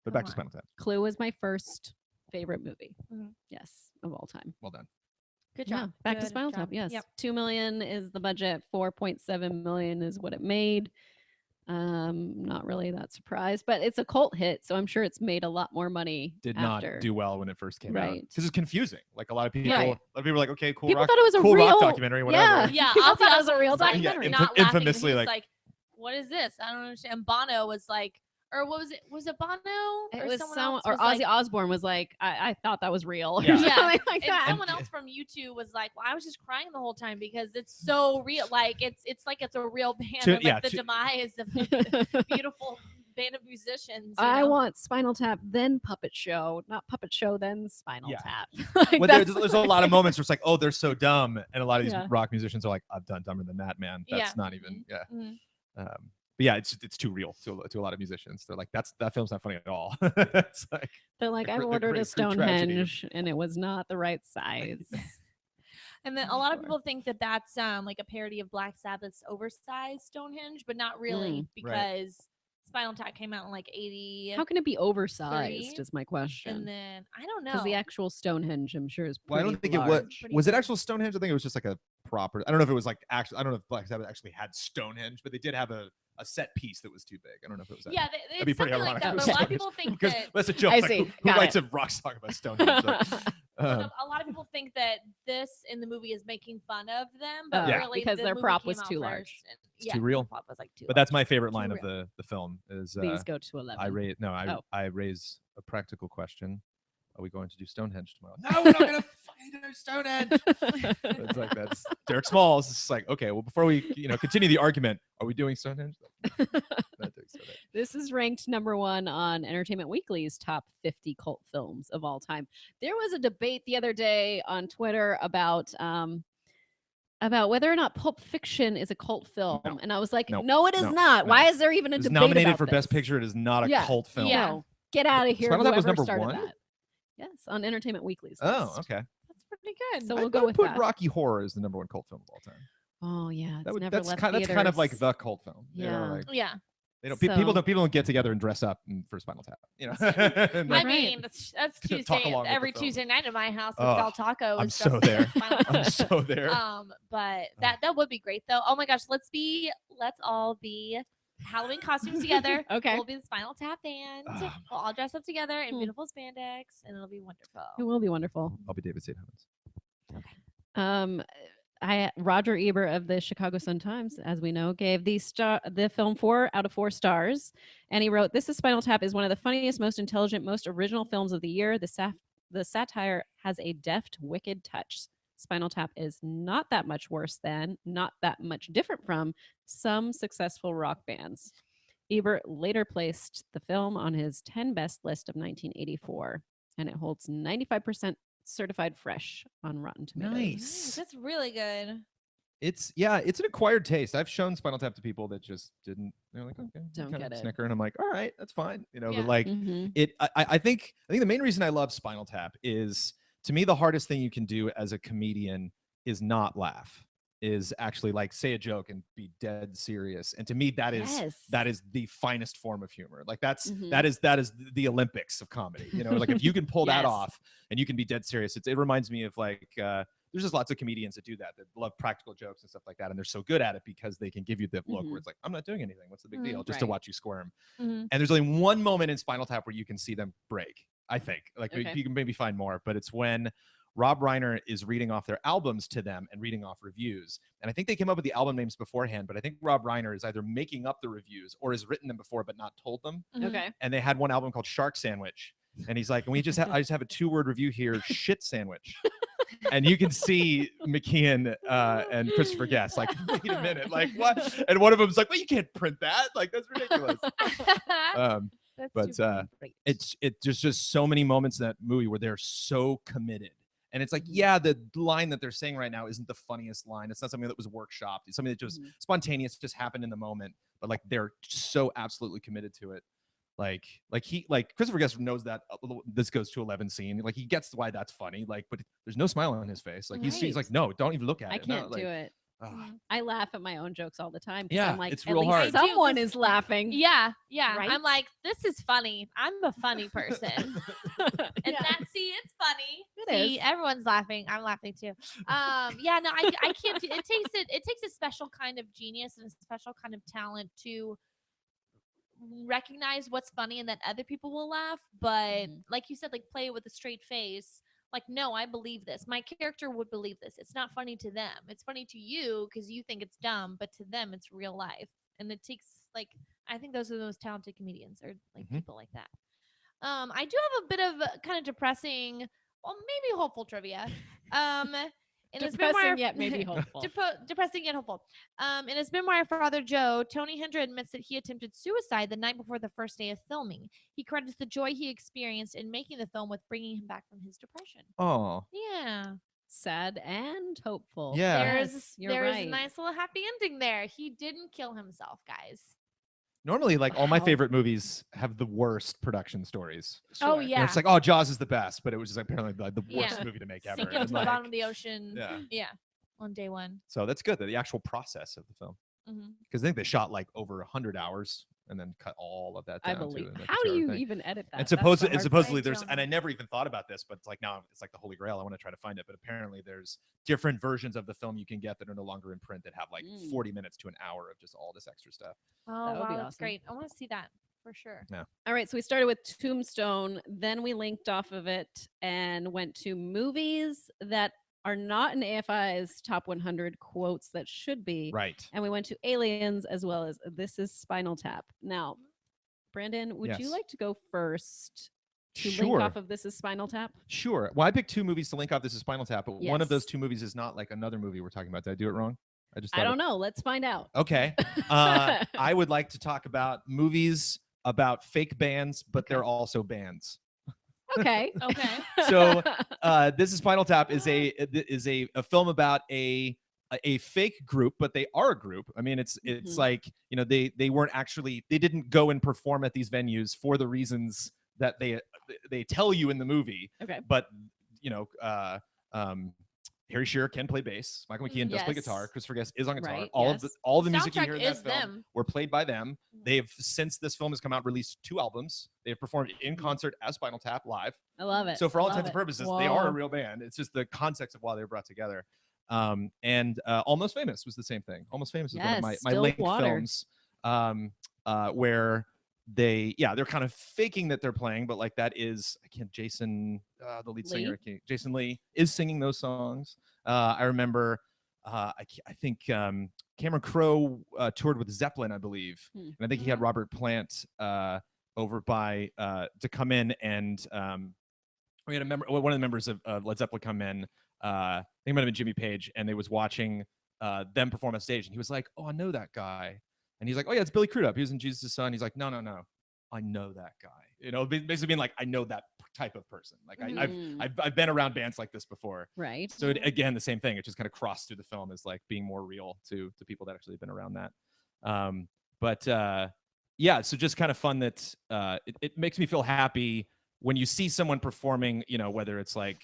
But Come back to on. Spinal Tap. Clue was my first favorite movie. Mhm. Yes, of all time. Well done. Good Yeah, job. back to Good Spinal Tap. job. Yes, Yep. 2 million is the budget. 4.7 million is what it made. Not really that surprised, but it's a cult hit, so I'm sure it's made a lot more money. Did after. not do well when it first came out Right. because it's confusing. Like a lot of people, Right. a lot of people were like, okay, cool People rock, thought it was a cool real rock documentary, whatever. Yeah, Yeah, people Ozzy thought it was a real Osbourne's, like, documentary. Yeah, not laughing, but infamously, he was like- what is this? I don't understand. Bono was like, or what was it? Was it Bono? It or was someone someone, else or was Ozzy like, Osbourne was like, I thought that was real. Or Yeah. Yeah, something like and that. someone else from U2 was like, well, I was just crying the whole time because it's so real. Like it's like it's a real band. To- of, like, yeah, the to- demise of a beautiful band of musicians. You I know? want Spinal Tap, then Puppet Show, not Puppet Show, then Spinal Yeah. Tap. Like, Well, that's- there's a lot of moments where it's like, oh, they're so dumb, and a lot of these Yeah. rock musicians are like, I've done dumber than that, man. That's Yeah. not even, yeah. Mhm. But yeah, it's too real to a lot of musicians. They're like, that film's not funny at all. It's like, They're like, the I've gr- the ordered great a Greek tragedy. Stonehenge, and it was not the right size. And then a lot of Sure. people think that that's like a parody of Black Sabbath's oversized Stonehenge, but not really Mm, because Spinal Tap came out in like 80. How can it be oversized? 3, Is my question. and then I don't know. Because the actual Stonehenge, I'm sure, is pretty well, I don't think large. it was. Pretty Was it large. actual Stonehenge? I think it was just like a proper. I don't know if it was like actually. I don't know if Black Sabbath actually had Stonehenge, but they did have a set piece that was too big. I don't know if it was that. yeah, That'd be it's pretty something like ironic that. if But it a lot of was people think because that that's a joke. I Like, see. who Got writes it. a rock song about Stonehenge? a lot of people think that this in the movie is making fun of them, but Yeah. really Because the their movie prop came was out too first, large. and- It's yeah, too real. the prop was like too But that's large. my favorite Too line of real. the film is These go to 11. I Oh. raise a practical question. Are we going to do Stonehenge tomorrow? No, we're not going to fucking do Stonehenge. It's like that's Derek Smalls. It's like, okay, well, before we continue the argument, are we doing Stonehenge? Not doing Stonehenge. This is ranked number 1 on Entertainment Weekly's top 50 cult films of all time. There was a debate the other day on Twitter about whether or not Pulp Fiction is a cult film, No. and I was like, No. no, it is No. not. No. Why is there even a It's debate nominated about for Best this? Picture. It is not a Yeah. cult film. Yeah. No, get out of here. Spinal Tap was whoever number started 1? that. Yes, on Entertainment Weekly's Oh, list. okay. That's pretty good. So I we'll go would with put that. Rocky Horror as the number 1 cult film of all time. Oh yeah, it's That would, never that's left kind of like theaters. the cult film. You know, Yeah. like, yeah, they don't, So- people don't get together and dress up for Spinal Tap. And I Right. mean that's Talk Tuesday along with the every film. Tuesday night at my house. Oh, It's El Taco. I'm is so dressed there. as Spinal I'm Tap. so there. But that would be great though. Oh my gosh, let's all be Halloween costumes together. Okay. We'll be the Spinal Tap band. Oh. We'll all dress up together in Hmm. beautiful spandex, and it'll be wonderful. It will be wonderful. I'll be David St. Helens. Roger Ebert of the Chicago Sun-Times, as we know, gave the film 4 out of 4 stars, and he wrote, "This is Spinal Tap is one of the funniest, most intelligent, most original films of the year. The satire has a deft, wicked touch. Spinal Tap is not that much worse than, not that much different from some successful rock bands." Ebert later placed the film on his 10 best list of 1984, and it holds 95% certified fresh on Rotten Tomatoes. Nice. That's really good. It's an acquired taste. I've shown Spinal Tap to people that just didn't. They're like, okay, Don't kind of get it. snicker, and I'm like, all right, that's fine. Yeah. But like Mhm. I think the main reason I love Spinal Tap is, to me, the hardest thing you can do as a comedian is not laugh. Is actually like say a joke and be dead serious. And to me, that is the finest form of humor. Like that is the Olympics of comedy. Like if you can pull that Yes. off and you can be dead serious, it reminds me of like there's just lots of comedians that do that love practical jokes and stuff like that, and they're so good at it because they can give you the look where it's like, I'm not doing anything. What's the big deal? Just to Right. watch you squirm. Mhm. And there's only one moment in Spinal Tap where you can see them break. I think like Okay. you can maybe find more, but it's when Rob Reiner is reading off their albums to them and reading off reviews. And I think they came up with the album names beforehand, but I think Rob Reiner is either making up the reviews or has written them before but not told them. Mhm. Okay. And they had one album called Shark Sandwich. And he's like, and I just have a 2-word review here, shit sandwich. And you can see McKeon and Christopher Guest like, wait a minute, like what? And one of them's like, well, you can't print that. Like, that's ridiculous. That's But too funny. it's there's just so many moments in that movie where they're so committed. And it's like, Mhm. yeah, the line that they're saying right now isn't the funniest line. It's not something that was workshopped. It's something that just spontaneous, just happened in the moment. But like they're so absolutely committed to it. Like Christopher Guest knows that this goes to 11 scene. Like he gets why that's funny. Like, but there's no smile on his face. Like he's Right. like, no, don't even look at I it. No, can't like, do it. ugh. I laugh at my own jokes all the time because Yeah, I'm like, it's at real least hard. I do, someone 'cause- is laughing. Yeah. Right? I'm like, this is funny. I'm a funny person. And Yeah. it's funny. It See, is. everyone's laughing. I'm laughing too. Yeah, no, I can't do it takes a special kind of genius and a special kind of talent to recognize what's funny and that other people will laugh. But like you said, like play it with a straight face. Like, no, I believe this. My character would believe this. It's not funny to them. It's funny to you because you think it's dumb, but to them, it's real life. And it takes like I think those are the most talented comedians or like people like that. I do have a bit of kind of depressing, well, maybe hopeful trivia. In his Depressing memoir, yet maybe hopeful. depressing yet hopeful. In his memoir, Father Joe, Tony Hendra admits that he attempted suicide the night before the first day of filming. He credits the joy he experienced in making the film with bringing him back from his depression. Oh, Yeah, Sad and hopeful. yeah. Yes, you're there is right. a nice little happy ending there. He didn't kill himself, guys. Normally, like all my Wow. favorite movies have the worst production stories. Oh Sure. yeah, And it's like, oh, Jaws is the best, but it was just apparently like the worst Yeah. movie to make ever. Sinking And, to the like, bottom of the ocean. yeah. On day one. So that's good. The actual process of the film, Mm-hmm. because I think they shot like over 100 hours and then cut all of that down I believe. to like, How a do 2-hour you thing. even edit that? And That's the hard part. supposedly I there's, don't and I know. never even thought about this, but it's like now it's like the holy grail. I want to try to find it, but apparently there's different versions of the film you can get that are no longer in print that have like 40 minutes to an hour of just all this extra stuff. Oh That would wow, be that's awesome. great. I want to see that for sure. All right, so we started with Tombstone, then we linked off of it and went to movies that are not in AFI's top 100 quotes that should be. Right. And we went to Aliens as well as This is Spinal Tap. Now, Brandon, would you Yes. like to go first to link Sure. off of This is Spinal Tap? Sure. Well, I picked two movies to link off. This is Spinal Tap, but one of those Yes. two movies is not like another movie we're talking about. Did I do it wrong? I don't know. Let's find out. Okay. I would like to talk about movies about fake bands, but they're also bands. Okay. Okay. So This is Spinal Tap is a film about a fake group, but they are a group. I mean, it's Mhm. like, you know, they weren't actually, they didn't go and perform at these venues for the reasons that they tell you in the movie. Okay. But you know, Harry Shearer can play bass. Michael McKean does play Yes. guitar. Christopher Guest is on guitar. Right, All yes. of the music you Soundtrack hear in is that film them. were played by them. They've, since this film has come out, released 2 albums. They've performed in concert as Spinal Tap live. I love it. So for I all love intents and it. purposes, they are a Whoa. real band. It's just the context of why they were brought together. And Almost Famous was the same thing. Almost Famous is one of my Yes, link Stillwater. films where they're kind of faking that they're playing, but like that is, Jason, the lead singer, Jason Lee is singing those songs. I remember, I think Cameron Crowe toured with Zeppelin, I believe, and I think he had Robert Plant over by to come in, and we had one of the members of Led Zeppelin come in. I think it might have been Jimmy Page, and they was watching them perform on stage, and he was like, "Oh, I know that guy," and he's like, "Oh yeah, it's Billy Crudup. He was in Jesus' Son." He's like, "No, I know that guy." You know, basically being like, "I know that type of person. Like I've been around bands like this before." Right. So again, the same thing. It just kind of crossed through the film as like being more real to people that actually have been around that. Yeah, so just kind of fun that it makes me feel happy when you see someone performing, you know, whether it's like,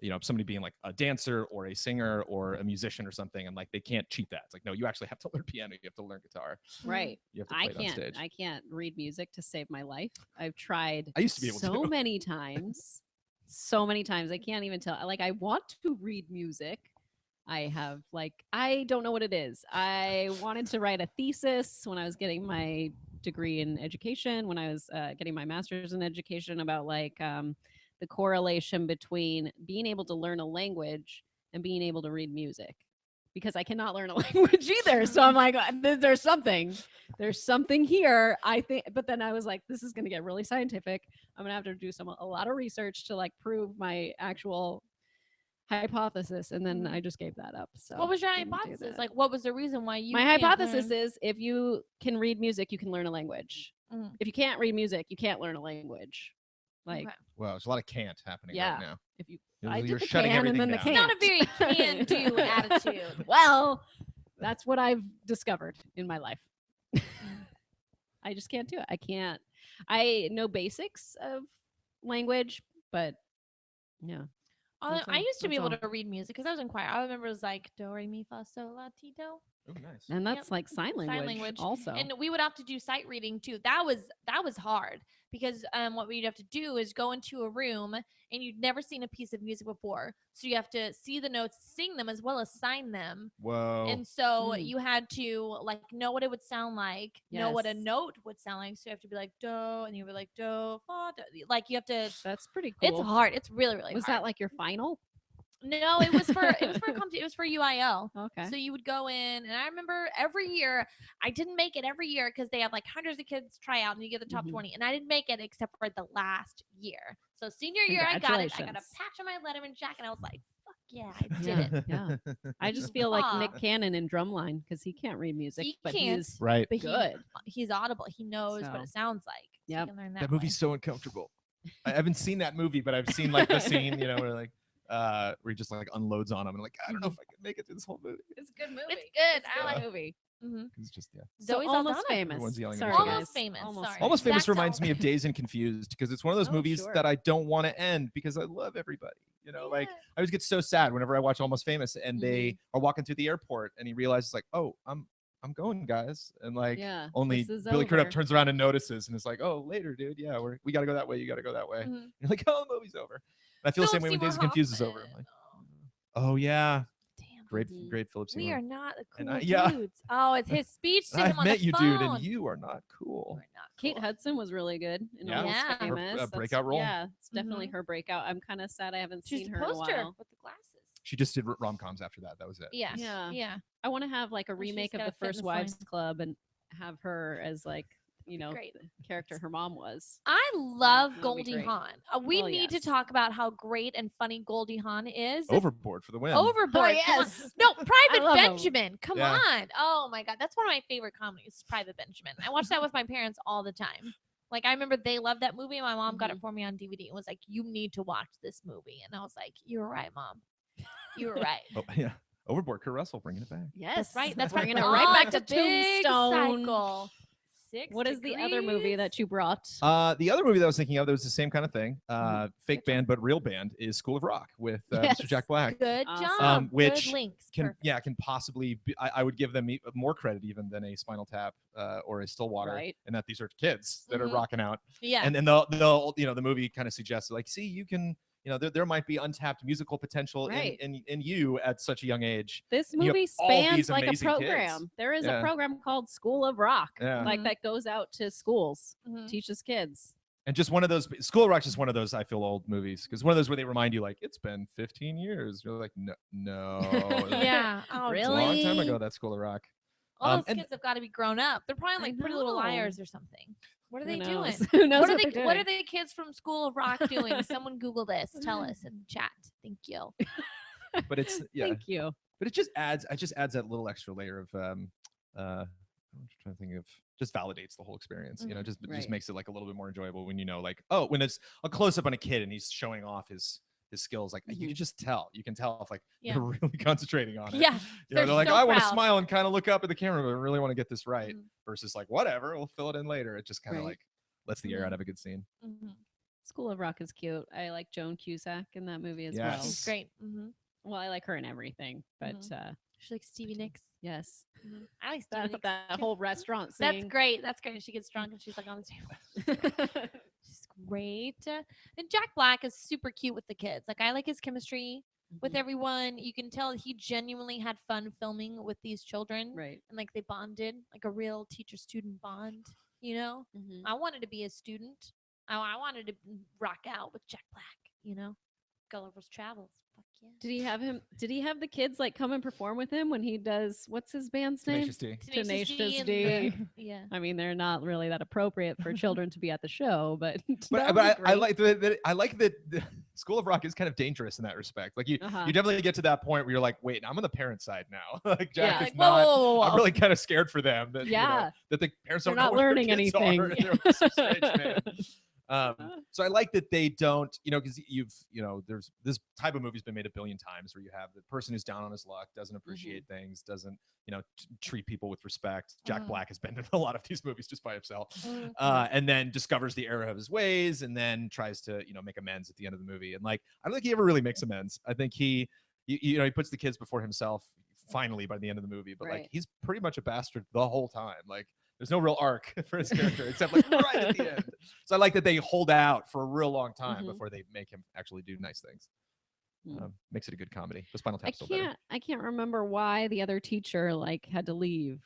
you know, somebody being like a dancer or a singer or a musician or something, and like they can't cheat that. It's like, no, you actually have to learn piano, you have to learn guitar, Right. you have to play it on stage. I can't read music to save my life. I've tried I used to be able so to. many times. So many times. I can't even tell. Like I want to read music. I don't know what it is. I wanted to write a thesis when I was getting my degree in education, when I was getting my master's in education, about like the correlation between being able to learn a language and being able to read music, because I cannot learn a language either. So I'm like, there's something here, I think. But then I was like, this is going to get really scientific. I'm going to have to do a lot of research to like prove my actual hypothesis, and then I just gave that up. So What was your didn't do hypothesis? that. Like, what was the reason why you? My can't hypothesis learn? is if you can read music, you can learn a language. Mhm. If you can't read music, you can't learn a language. Like, Okay. Well, there's a lot of can't happening Yeah. right now. if you, You're- I did you're the shutting can and everything then the down. can't. It's not a very can-do attitude. Well, that's what I've discovered in my life. I just can't do it. I can't. I know basics of language, but yeah. That's I all. used to be That's able all. to read music because I was in choir. I remember it was like do re mi fa sol la ti do. Oh, nice. And that's like sign language, also. And we would have to do sight reading too. That was hard because what we'd have to do is go into a room and you'd never seen a piece of music before, so you have to see the notes, sing them as well as sign them. Whoa. And so Mm. you had to like know what it would sound like, know what a Yes. note would sound like. So you have to be like do, and you were like do fa do. Like you have to. That's pretty cool. It's hard. It's really really Was hard. that like your final? No, it was for it was for UIL. Okay. So you would go in, and I remember every year I didn't make it every year because they have like hundreds of kids try out, and you get the top Mhm. 20, and I didn't make it except for the last year. So senior year, I got it. I got a Congratulations. patch on my Letterman jacket, and I was like, "Fuck yeah, I did Yeah. it." Yeah. I just feel like Nick Ah. Cannon in Drumline because he can't read music, He but can't. he's Right. But good. he's audible. He knows what So, it sounds like. So you yep. can learn That way. movie's so uncomfortable. I haven't seen that movie, but I've seen like the scene, where like where he just like unloads on him and like I don't know if I can make it through this whole movie. It's a good movie. It's good. It's a I good like movie. Mm-hmm. It's just So Zoe Almost Saldana. Famous. Everyone's yelling at Sorry, each other. Almost guys. Famous. Sorry. Almost Famous That's reminds all. me of Dazed and Confused because it's one of those Oh, movies sure. that I don't want to end because I love everybody. Like I always get so sad whenever I watch Almost Famous and they are walking through the airport and he realizes like, oh, I'm going, guys, and like Yeah, only this is Billy Crudup over. turns around and notices and it's like, oh, later, dude. Yeah, we got to go that way. You got to go that way. Mhm. You're like, oh, the movie's over. And I feel the same way when Philip Dazed and Confused is over. Seymour I'm like, oh yeah, Damn. great, Mhm. great Philip We Seymour. are not the And cool yeah. dudes. Oh, it's his speech to And him I've on met the you, phone. dude, and you are not cool. are not Kate cool. Hudson was really good in Yeah. Almost Yeah. Her, Famous. That's- breakout role. Yeah, it's definitely Mhm. her breakout. I'm kind of sad I haven't She's seen the her in a poster while. with the glasses. She just did rom-coms after that. That was it. Yeah. Yeah. Yeah. I want to have like a Well, she's remake of gotta the fit in First this Wives line. Club and have her as like Great. the character her mom was. I love That'd be Goldie great. Hawn. We Well, need to yes. talk about how great and funny Goldie Hawn is. Overboard for the win. Overboard. Oh, Come on. yes. No, Private love 'em. Benjamin. Come Yeah. on. Oh my God. That's one of my favorite comedies, Private Benjamin. I watched that with my parents all the time. Like I remember they loved that movie. And my mom got it for me on DVD and was like, "You need to watch this movie." And I was like, "You were right, Mom. You were right." Oh, yeah. Overboard. Kurt Russell bringing it back. Yes, That's right. That's bringing right. it right Oh, back it's to a big Tombstone. cycle. 6 What is the other movie degrees. that you brought? The other movie that I was thinking of that was the same kind of thing, fake Good job. band but real band, is School of Rock with Yes. Mr. Jack Black. Good Awesome. job. Which Good links. Can Perfect. can possibly be, I would give them more credit even than a Spinal Tap or a Stillwater, Right. and that these are kids that are Mhm. rocking out. Yeah. And then the movie kind of suggests like, see, you can, there might be untapped musical potential Right. in you at such a young age. This you have movie all spans these like a amazing kids. program. There is Yeah. a program called School of Rock, Yeah. like Mhm. that goes out to schools, Mhm. teaches kids. And just one of those, School of Rock's just one of those, I feel, old movies. Because one of those where they remind you, like, it's been 15 years. You're like, no. Yeah. Oh, It's a long time Really? ago, that School of Rock. All those and- kids have got to be grown up. They're probably I like Pretty Little know. Liars or something. What are Who they doing? knows? Who knows What are what they? they're What are doing? the kids from School of Rock doing? Someone Google this. Tell us in chat. Thank you. But it's, yeah. Thank you. But it just adds that little extra layer of, I'm trying to think of, just validates the whole experience. Just Right. makes it like a little bit more enjoyable when like, oh, when it's a close up on a kid and he's showing off his skills, like you can just tell. You can tell if like Yeah. they're really concentrating on it. Yeah. They're They're like, so I want to proud. smile and kind of look up at the camera, but I really want to get this right. Mhm. Versus like, whatever, we'll fill it in later. It just kind of Right. like lets the air Mhm. out of a good scene. Mm-hmm. School of Rock is cute. I like Joan Cusack in that movie as Yes. well. She's great. Mm-hmm. Well, I like her in everything, but She likes Stevie Nicks. yes, Mm-hmm. I like Stevie that, Nicks. that too. whole restaurant That's scene. great. That's great. She gets drunk and she's like on the table. great. She's great. And Jack Black is super cute with the kids. Like I like his chemistry with everyone. You can tell he genuinely had fun filming with these children. Right. And like they bonded, like a real teacher-student bond. Mhm. I wanted to be a student. I wanted to rock out with Jack Black. Gulliver's Travels. Fuck yeah. Did he have the kids like come and perform with him when he does what's his band's name? Tenacious D. Tenacious and D. yeah. I mean, they're not really that appropriate for children to be at the show, but But that would be I great. like that. I like that. School of Rock is kind of dangerous in that respect. Like you Uh-huh. definitely get to that point where you're like, wait, I'm on the parent side now. Like Jack Yeah. is Like, not. whoa. I'm really kind of scared for them that Yeah. that the parents They're don't know not where their learning kids anything. are. They're so strange, man. So I like that they don't, because there's this type of movie's been made a billion times where you have the person who's down on his luck, doesn't appreciate things, doesn't, treat people with respect. Jack Black has been in a lot of these movies just by himself, and then discovers the error of his ways, and then tries to, make amends at the end of the movie. And like, I don't think he ever really makes amends. I think he puts the kids before himself finally by the end of the movie, but like he's pretty much a bastard the whole time. Like, there's no real arc for his character except like right at the end. So I like that they hold out for a real long time before they make him actually do nice things. Makes it a good comedy. The Spinal Tap's still better. I can't remember why the other teacher like had to leave.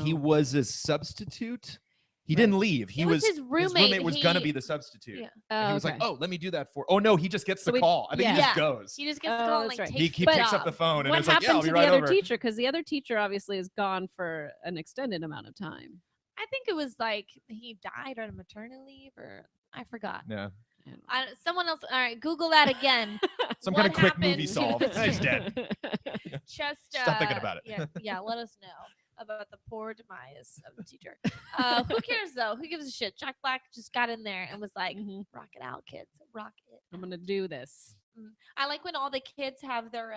He was a substitute. He didn't leave. It was his roommate. His roommate was gonna be the substitute. Yeah. And he was like, "Oh, let me do that for." Oh no, he just gets the call. I think he just goes. He just gets the call and that's like right. takes He the picks job. up the phone and What it's like, "Yeah, happened I'll be to right the other over." teacher? Because the other teacher obviously is gone for an extended amount of time. I think it was like he died on maternity leave, or I forgot. Yeah. Someone else. All right, Google that again. Some What kind of quick movie happened? solve. He's dead. Just Stop thinking about it. Yeah. Let us know about the poor demise of the teacher. Who cares though? Who gives a shit? Jack Black just got in there and was like, "Rock it out, kids. Rock it. I'm gonna do this." I like when all the kids have their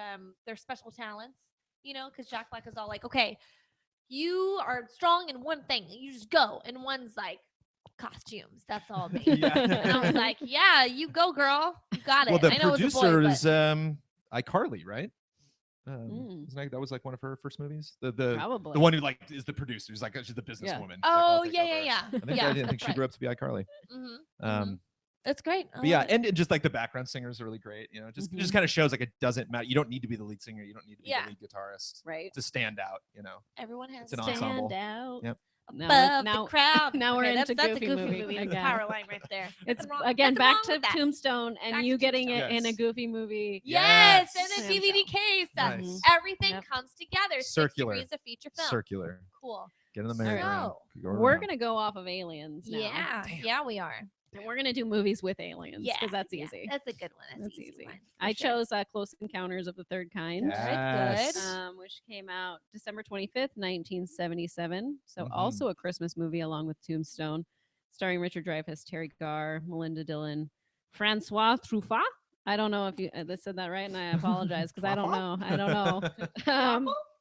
special talents, because Jack Black is all like, "Okay, you are strong in one thing. You just go." And one's like, "Costumes. That's all me." And I was like, "Yeah, you go, girl. You got it." Well, the I know it was a producer boy, is but iCarly, right? That was like one of her first movies. The Probably the one who like is the producer. Who's like she's the businesswoman. She's like, oh "I'll take yeah, over." yeah. I think she grew up to be iCarly. It's great. But yeah, and just like the background singers are really great. Just kind of shows like it doesn't matter. You don't need to be the lead singer. You don't need to be the lead guitarist, right, to stand out. Everyone has it's an to stand ensemble. out. Yep. Above the crowd. Now we're into that's a Goofy goofy movie movie. again. The power line right there. It's Nothing wrong- again nothing back wrong to with that. Tombstone and Back you to getting it Tombstone. in a Goofy movie. Yes, Yes. and a DVD case. Nice. Everything comes together. Circular. 6 degrees of feature film. Circular. Cool. Get in the merry-go-round. So, Go We're around. gonna go off of aliens now. Yeah, we are. And we're gonna do movies with aliens Yeah, because that's easy. That's a good one. That's That's easy. easy. One, for I sure. chose Close Encounters of the Third Kind. Yes. Good. Which came out December 25th, 1977. So also a Christmas movie along with Tombstone, starring Richard Dreyfuss, Terry Garr, Melinda Dillon, Francois Truffaut. I don't know if you said that right, and I apologize because I don't know.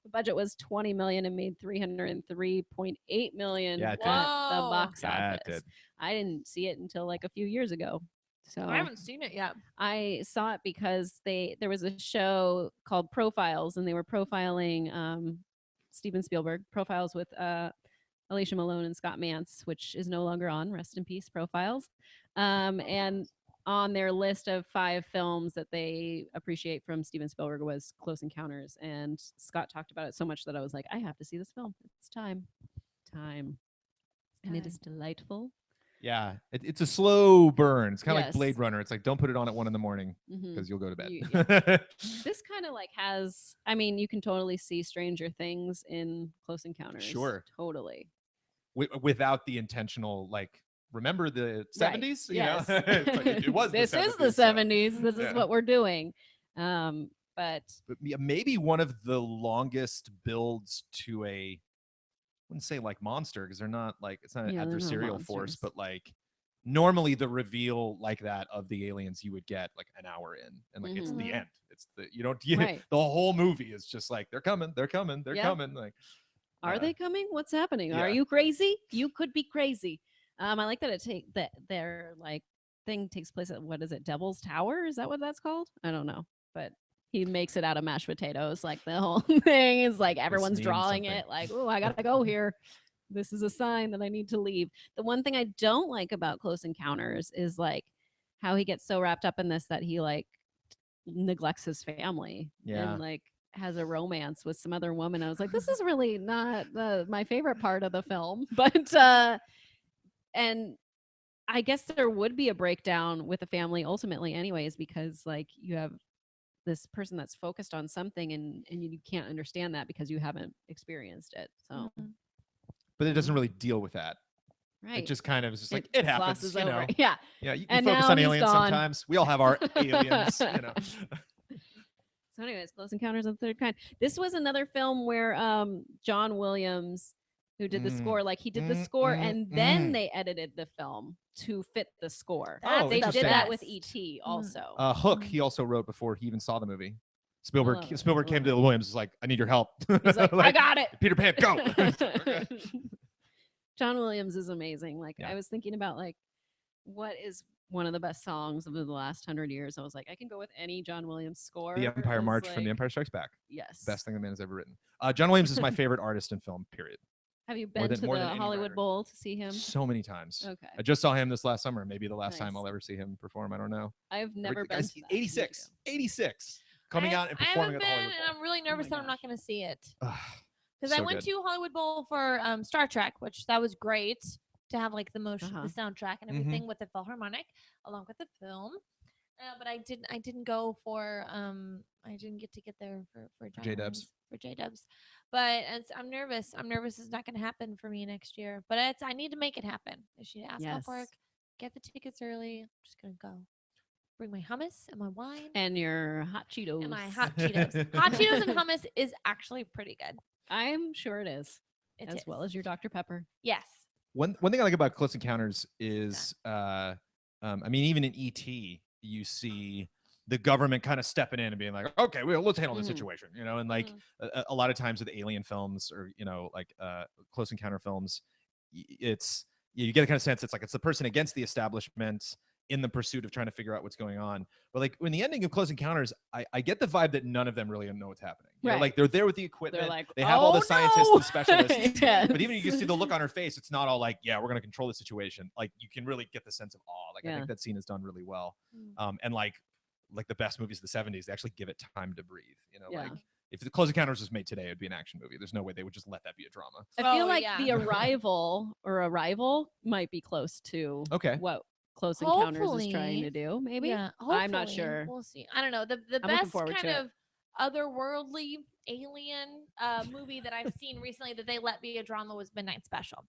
The budget was $20 million and made $303.8 million Yeah, it at did. the box Yeah, it office. did. I didn't see it until like a few years ago. So I haven't seen it yet. I saw it because there was a show called Profiles, and they were profiling Steven Spielberg. Profiles with Alicia Malone and Scott Mance, which is no longer on. Rest in peace, Profiles. And on their list of 5 films that they appreciate from Steven Spielberg was Close Encounters. And Scott talked about it so much that I was like, I have to see this film. It's time. And it is delightful. Yeah, it's a slow burn. It's kind of like Yes. Blade Runner. It's like don't put it on at 1 a.m. Mhm. because you'll go to bed. This kind of like has, I mean, you can totally see Stranger Things in Close Encounters. Sure. Totally. Without the intentional, like, remember the 70s? Yes. You know? It's like, it was This the 70s. is the so- 70s. This Yeah. is what we're doing. But maybe one of the longest builds to I wouldn't say like monster because they're not like, it's not an Yeah, they're not adversarial force, monsters. but like normally the reveal like that of the aliens you would get like an hour in and like it's the Mhm. end. It's the Right. the whole movie is just like they're coming Yeah. coming like are they coming? What's happening? Are yeah. you crazy? You could be crazy. I like that that their like thing takes place at, what is it, Devil's Tower? Is that what that's called? I don't know, but he makes it out of mashed potatoes. Like the whole thing is like everyone's means drawing something. it. Like, oh, I gotta go here. This is a sign that I need to leave. The one thing I don't like about Close Encounters is like how he gets so wrapped up in this that he like neglects his family Yeah. and like has a romance with some other woman. I was like, this is really not my favorite part of the film. But and I guess there would be a breakdown with the family ultimately anyways, because like you have this person that's focused on something and you can't understand that because you haven't experienced it. So but it doesn't really deal with that. Right. It just kind of is just like it happens, glosses you know. over. Yeah. Yeah, you And focus now on he's aliens gone. sometimes. We all have our aliens, you know. So, anyways, Close Encounters of the Third Kind. This was another film where John Williams, who did the score, like he did the score and then they edited the film to fit the score. Oh, They did interesting. that with best. E.T. also. Hook, he also wrote before he even saw the movie. Spielberg love it. Spielberg I came love to Williams, was like, I need your help. He's like, I got it. Peter Pan, go. Okay. John Williams is amazing. Like Yeah. I was thinking about like what is one of the best songs of the last 100 years. I was like, I can go with any John Williams score. The Empire It's March from The like- Empire Strikes Back. Yes. Best thing the man has ever written. John Williams is my favorite artist in film, period. Have you More been than to the any Hollywood writer. Bowl to see him? So many times. Okay. I just saw him this last summer. Maybe the last time Nice. I'll ever see him perform. I don't know. I've never The been guy's to that. Me 86. too. 86. Coming out and I performing haven't at the been, Hollywood and I'm really nervous that I'm not gosh. going to see it. Bowl. Because I So went good. to Hollywood Bowl for Star Trek, which that was great to have like the motion, Uh-huh. the soundtrack, and everything with the Philharmonic along with the film. But I didn't go for I didn't get there for John J-Dubs. Williams, for J-Dubs. But I'm nervous. I'm nervous it's not going to happen for me next year. But I need to make it happen. I should ask off work, Yes. get the tickets early. I'm just gonna go. Bring my hummus and my wine And your hot Cheetos. and my hot Cheetos. Hot Cheetos and hummus is actually pretty good. I'm sure it is. It as is. well as your Dr. Pepper. Yes. One thing I like about Close Encounters is, I mean, even in ET, you see the government kind of stepping in and being like, okay, well, let's handle this Mhm. situation, you know, and like a lot of times with alien films or, you know, like Close Encounter films, it's, you get a kind of sense it's like it's the person against the establishment in the pursuit of trying to figure out what's going on. But like in the ending of Close Encounters, I get the vibe that none of them really know what's happening. You know, Right. like they're there with the equipment, They're like, they have all the "Oh, scientists no!" and specialists. Yes. But even you can see the look on her face, it's not all like, yeah, we're going to control the situation. Like you can really get the sense of awe. Like I Yeah. think that scene is done really well. Mm. And like the best movies of the 70s, they actually give it time to breathe. You know, Yeah. like if the Close Encounters was made today, it'd be an action movie. There's no way they would just let that be a drama. I feel Oh, like yeah. the Arrival might be close to Okay. what Close Encounters is Hopefully. trying to do. Maybe. Yeah, I'm not hopefully. sure. We'll see. I don't know. The I'm looking best forward kind to it. of otherworldly alien movie that I've seen recently that they let be a drama was Midnight Special.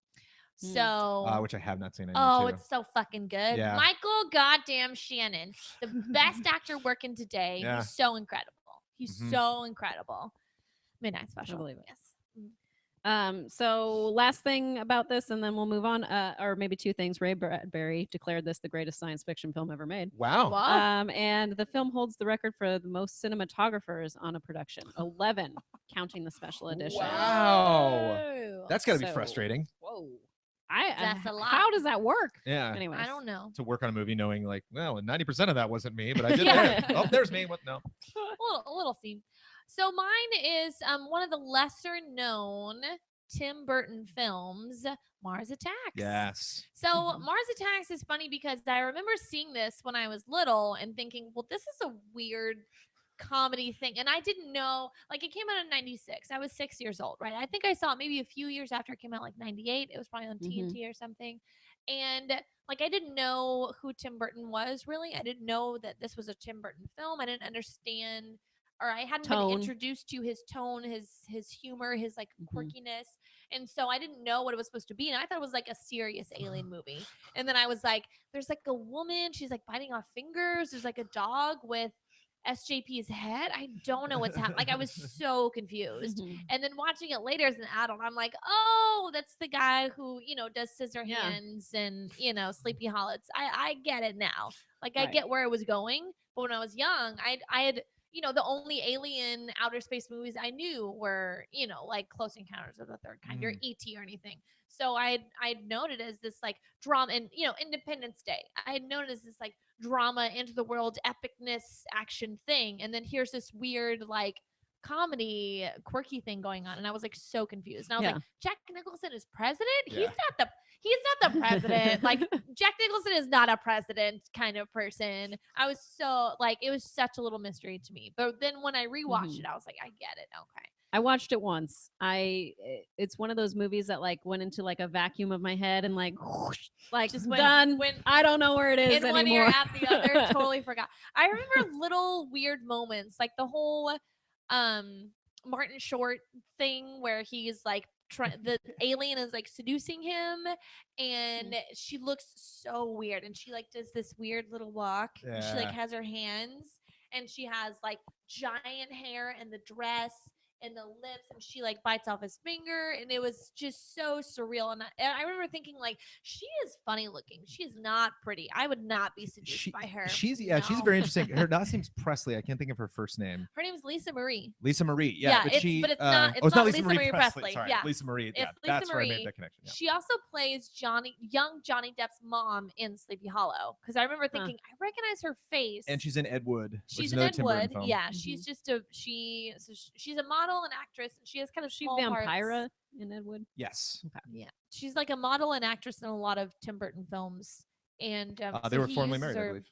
Hmm. So Which I have not seen. oh, it's so fucking good. Yeah. Michael goddamn Shannon, the best actor working today. Yeah. He's so incredible. He's Mhm. so incredible. Midnight Special. believe it. Yes. So last thing about this, and then we'll move on. Or maybe two things. Ray Bradbury declared this the greatest science fiction film ever made. Wow. And the film holds the record for the most cinematographers on a production, 11, counting the special edition. Wow. That's got to be So- frustrating. Whoa. That's a lot. How does that work? Yeah. Anyways, I don't know. To work on a movie knowing like, well, 90% of that wasn't me, but I did Yeah. that. Oh, there's me. What? No. A little scene. So mine is one of the lesser known Tim Burton films, Mars Attacks. Yes. So Mhm. Mars Attacks is funny because I remember seeing this when I was little and thinking, well, this is a weird comedy thing. And I didn't know, like it came out in 96. I was 6 years old, right? I think I saw it maybe a few years after it came out, like 98. It was probably on TNT or something. And like I didn't know who Tim Burton was really. I didn't know that this was a Tim Burton film. I didn't understand, or I hadn't Tone. been introduced to his tone, his humor, his like Mhm. quirkiness. And so I didn't know what it was supposed to be. And I thought it was like a serious alien movie. And then I was like, there's like a woman, she's like biting off fingers. There's like a dog with SJP's head. I don't know what's happening. Like I was so confused. Mhm. And then watching it later as an adult, I'm like, oh, that's the guy who, does scissor Yeah. hands and, Sleepy Hollow's. I get it now. Like I Right. get where it was going. But when I was young, I had, the only alien outer space movies I knew were, like Close Encounters of the Third Kind or E.T. or anything. So I'd known it as this like drama and, Independence Day. I had known it as this like drama into the world epicness action thing. And then here's this weird like comedy quirky thing going on. And I was like so confused. And I was Yeah. like, Jack Nicholson is president? Yeah. He's not the president. Like Jack Nicholson is not a president kind of person. I was so like, it was such a little mystery to me. But then when I rewatched it, I was like, I get it. Okay. I watched it once. It's one of those movies that like went into like a vacuum of my head and like, whoosh, like Just just went- done. went I don't know where it is in one ear anymore. out the other, totally forgot. I remember little weird moments, like the whole Martin Short thing where he's like the alien is like seducing him, and she looks so weird, and she like does this weird little walk, and she like has her hands, and she has like giant hair and the dress and the lips, and she like bites off his finger, and it was just so surreal. And I remember thinking like, she is funny looking, she is not pretty, I would not be seduced by her. She's No. she's very interesting. Her last name's Presley. I can't think of her first name. Her name's Lisa Marie. Lisa Marie. Yeah, but it's not. It's it's not Lisa Marie Presley. Sorry, Yeah, Lisa Marie. it's Yeah, Lisa that's where I Marie. made that connection. Yeah. She also plays young Johnny Depp's mom in Sleepy Hollow. Because I remember thinking, I recognize her face. And she's in Ed Wood. She's in Ed Wood. Yeah, she's just she's a model and actress, and she has kind of small Vampira parts. in Ed Wood? Yes. Okay. Yeah, she's like a model and actress in a lot of Tim Burton films. And they were formerly married, I believe.